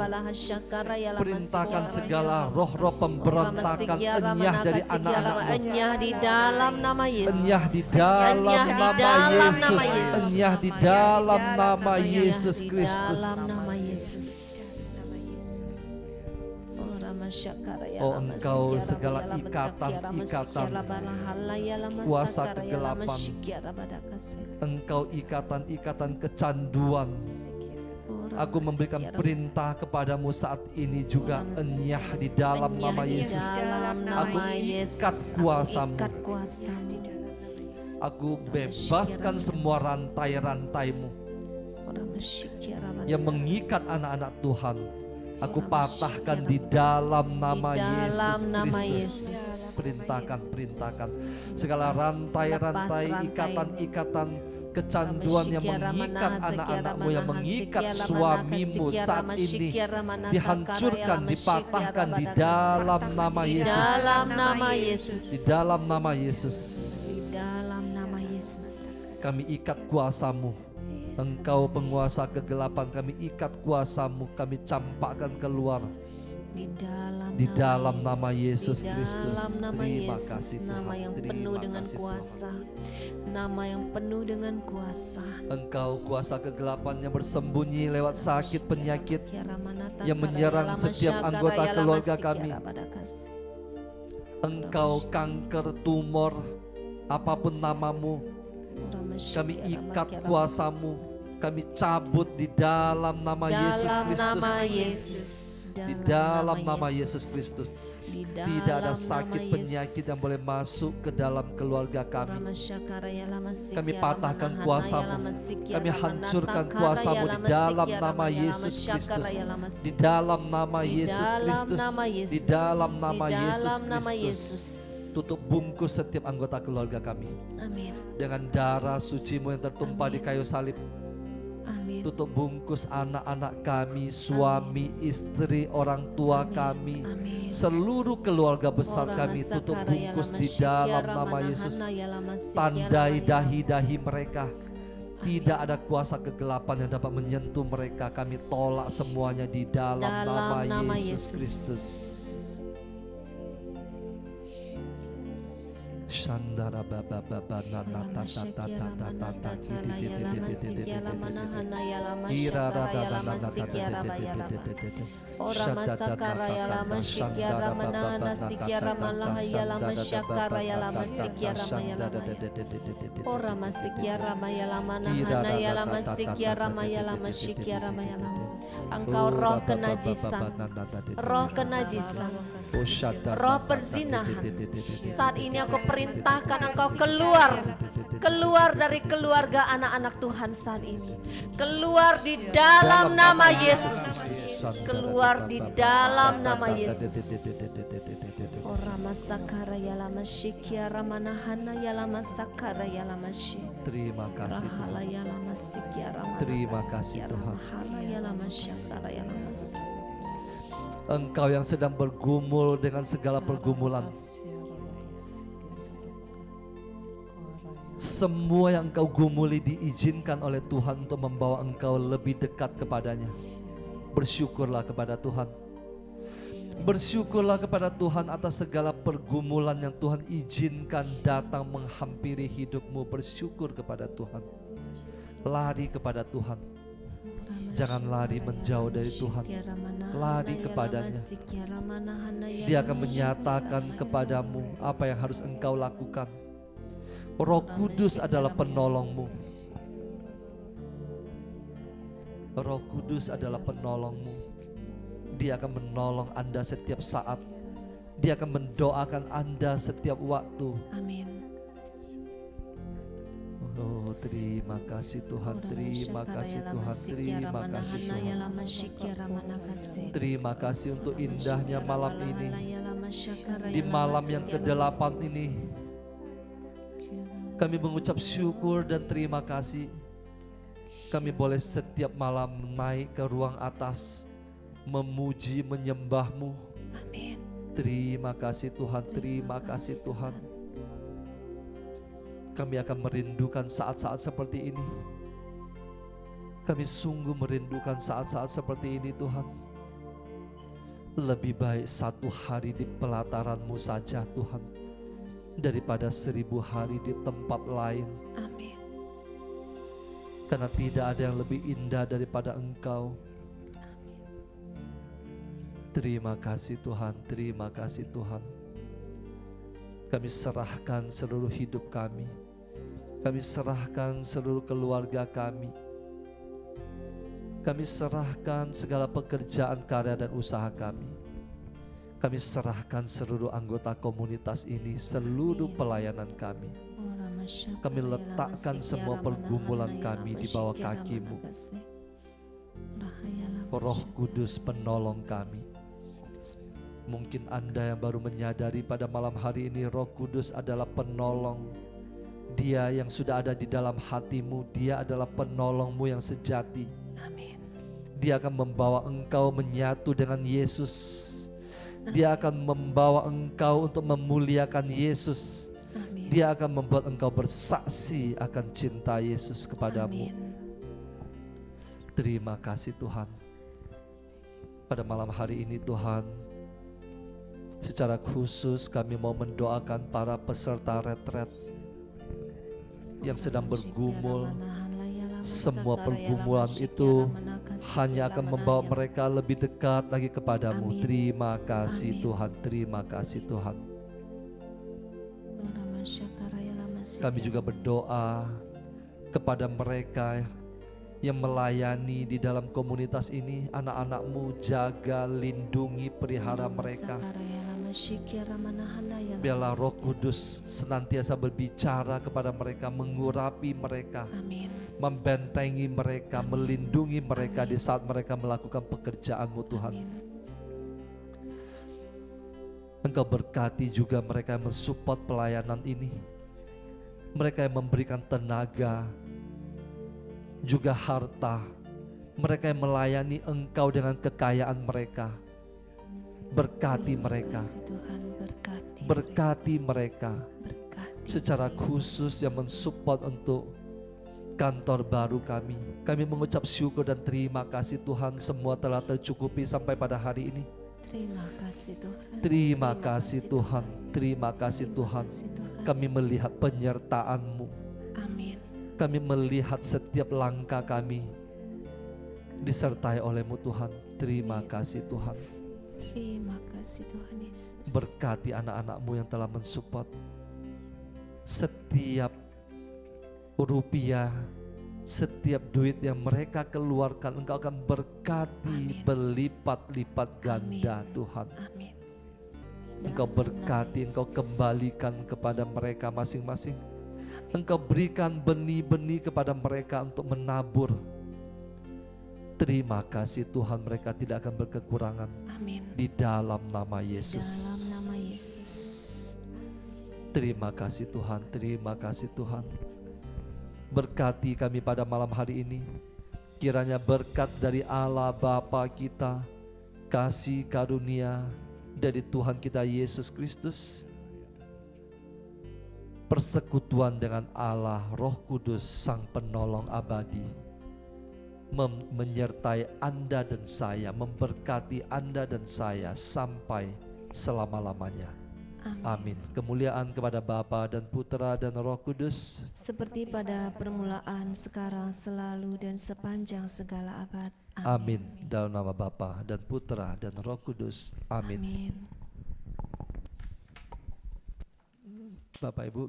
Perintahkan segala roh-roh pemberontakan enyah dari anak-anak.
Enyah di dalam nama Yesus.
Enyah di dalam nama Yesus. Enyah di dalam nama Yesus Kristus. Oh, Engkau segala ikatan-ikatan kuasa kegelapan, Engkau ikatan-ikatan kecanduan, aku memberikan perintah kepadamu saat ini juga enyah di dalam nama Yesus. Aku ikat kuasamu. Aku bebaskan semua rantai-rantaimu yang mengikat anak-anak Tuhan. Aku patahkan di dalam nama Yesus Kristus. perintahkan segala rantai-rantai, ikatan-ikatan kecanduan yang mengikat anak-anakmu, yang mengikat suamimu saat ini dihancurkan, dipatahkan di dalam nama Yesus.
Dalam nama Yesus.
Di dalam nama Yesus.
Di dalam nama Yesus.
Kami ikat kuasa-Mu. Engkau penguasa kegelapan, kami ikat kuasa-Mu, kami campakkan keluar. Di dalam nama Yesus Kristus. Terima kasih Tuhan.
Nama yang penuh dengan kuasa. Nama yang penuh dengan kuasa.
Engkau kuasa kegelapan yang bersembunyi lewat sakit penyakit yang menyerang setiap anggota keluarga kami. Engkau kanker, tumor, apapun namamu, kami ikat kuasa-Mu, kami cabut di dalam nama Yesus Kristus. Di dalam nama Yesus Kristus. Tidak ada sakit penyakit yang boleh masuk ke dalam keluarga kami. Kami patahkan kuasa-Mu, kami hancurkan kuasa-Mu di dalam nama Yesus Kristus. Di dalam nama Yesus Kristus. Di dalam nama Yesus Kristus. Tutup bungkus setiap anggota keluarga kami.
Amin.
Dengan darah suci-Mu yang tertumpah di kayu salib.
Amin.
Tutup bungkus anak-anak kami, suami, istri, orang tua kami, seluruh keluarga besar kami. Tutup bungkus di dalam nama Yesus. Tandai dahi-dahi mereka. Tidak ada kuasa kegelapan yang dapat menyentuh mereka. Kami tolak semuanya di dalam nama Yesus Kristus. Shandara baba baba nana tata tata tata
Ora masakara ya lama shikyara manana sikyara malaha ya lama syakara ya lama sikyara maya lama Ora masikyara maya lama nahana ya lama sikyara maya lama shikyara maya lama. Engkau roh kenajisan, roh kenajisan, roh perzinahan, saat ini aku perintahkan engkau keluar dari keluarga anak-anak Tuhan saat ini. Keluar di dalam nama Yesus. Keluar di dalam nama Yesus. Ora masakara ya lama shikyara manahana ya lama sakara ya lama shi.
Terima kasih Tuhan. Terima kasih Tuhan. Engkau yang sedang bergumul dengan segala pergumulan, semua yang engkau gumuli diizinkan oleh Tuhan untuk membawa engkau lebih dekat kepadanya. Bersyukurlah kepada Tuhan. Bersyukurlah kepada Tuhan atas segala pergumulan yang Tuhan izinkan datang menghampiri hidupmu. Bersyukur kepada Tuhan. Lari kepada Tuhan. Jangan lari menjauh dari Tuhan. Lari kepadanya. Dia akan menyatakan kepadamu apa yang harus engkau lakukan. Roh Kudus adalah penolongmu. Roh Kudus adalah penolongmu. Dia akan menolong Anda setiap saat. Dia akan mendoakan Anda setiap waktu.
Amin.
Oh, terima kasih Tuhan. Terima kasih Tuhan. Terima kasih Tuhan. Terima kasih untuk indahnya malam ini. Di malam yang ke-8 ini, kami mengucap syukur dan terima kasih. Kami boleh setiap malam naik ke ruang atas, memuji, menyembah-Mu.
Amin.
Terima kasih Tuhan, terima kasih Tuhan. Kami akan merindukan saat-saat seperti ini. Kami sungguh merindukan saat-saat seperti ini Tuhan. Lebih baik 1 hari di pelataran-Mu saja Tuhan, daripada 1000 hari di tempat lain.
Amin.
Karena tidak ada yang lebih indah daripada Engkau. Terima kasih Tuhan, terima kasih Tuhan. Kami serahkan seluruh hidup kami. Kami serahkan seluruh keluarga kami. Kami serahkan segala pekerjaan, karya dan usaha kami. Kami serahkan seluruh anggota komunitas ini, seluruh pelayanan kami. Kami letakkan semua pergumulan kami di bawah kaki-Mu. Roh Kudus penolong kami. Mungkin Anda yang baru menyadari pada malam hari ini Roh Kudus adalah penolong. Dia yang sudah ada di dalam hatimu, Dia adalah penolongmu yang sejati.
Amin.
Dia akan membawa engkau menyatu dengan Yesus. Dia akan membawa engkau untuk memuliakan Yesus.
Amin.
Dia akan membuat engkau bersaksi akan cinta Yesus kepadamu.
Amin.
Terima kasih Tuhan. Pada malam hari ini Tuhan, secara khusus kami mau mendoakan para peserta retret yang sedang bergumul. Semua pergumulan itu hanya akan membawa mereka lebih dekat lagi kepadamu.
Amin.
Terima kasih
Amin.
Tuhan, terima kasih Tuhan. Kami juga berdoa kepada mereka yang melayani di dalam komunitas ini. Anak-anak-Mu, jaga, lindungi, pelihara mereka. Biarlah Roh Kudus senantiasa berbicara kepada mereka, mengurapi mereka,
Amin.
membentengi mereka, melindungi mereka di saat mereka melakukan pekerjaan-Mu Tuhan.
Amin.
Engkau berkati juga mereka yang mensupport pelayanan ini, mereka yang memberikan tenaga, juga harta, mereka yang melayani Engkau dengan kekayaan mereka. Berkati mereka,
Tuhan,
berkati mereka
berkati.
secara khusus yang mensupport untuk kantor baru kami. Kami mengucap syukur dan terima kasih Tuhan, semua telah tercukupi sampai pada hari ini.
Terima kasih Tuhan.
Terima kasih Tuhan, terima kasih Tuhan. Kami melihat penyertaan-Mu.
Amin.
Kami melihat setiap langkah kami disertai oleh-Mu Tuhan. Terima kasih Tuhan.
Terima kasih Tuhan Yesus.
Berkati anak-anak-Mu yang telah mensupport. Setiap rupiah, setiap duit yang mereka keluarkan, Engkau akan berkati berlipat-lipat ganda.
Amin.
Tuhan.
Amin.
Engkau berkati, Engkau kembalikan kepada mereka masing-masing. Engkau berikan benih-benih kepada mereka untuk menabur. Terima kasih Tuhan, mereka tidak akan berkekurangan.
Amin.
Di dalam nama Yesus.
Dalam nama Yesus.
Terima kasih Tuhan, terima kasih Tuhan. Berkati kami pada malam hari ini. Kiranya berkat dari Allah Bapa kita, kasih karunia dari Tuhan kita Yesus Kristus, persekutuan dengan Allah Roh Kudus Sang Penolong abadi menyertai Anda dan saya, memberkati Anda dan saya sampai selama-lamanya. Amin. Kemuliaan kepada Bapa dan Putra dan Roh Kudus,
Seperti pada permulaan, sekarang, selalu, dan sepanjang segala abad.
amin. Dalam nama Bapa dan Putra dan Roh Kudus, amin.
Amin.
Bapak Ibu,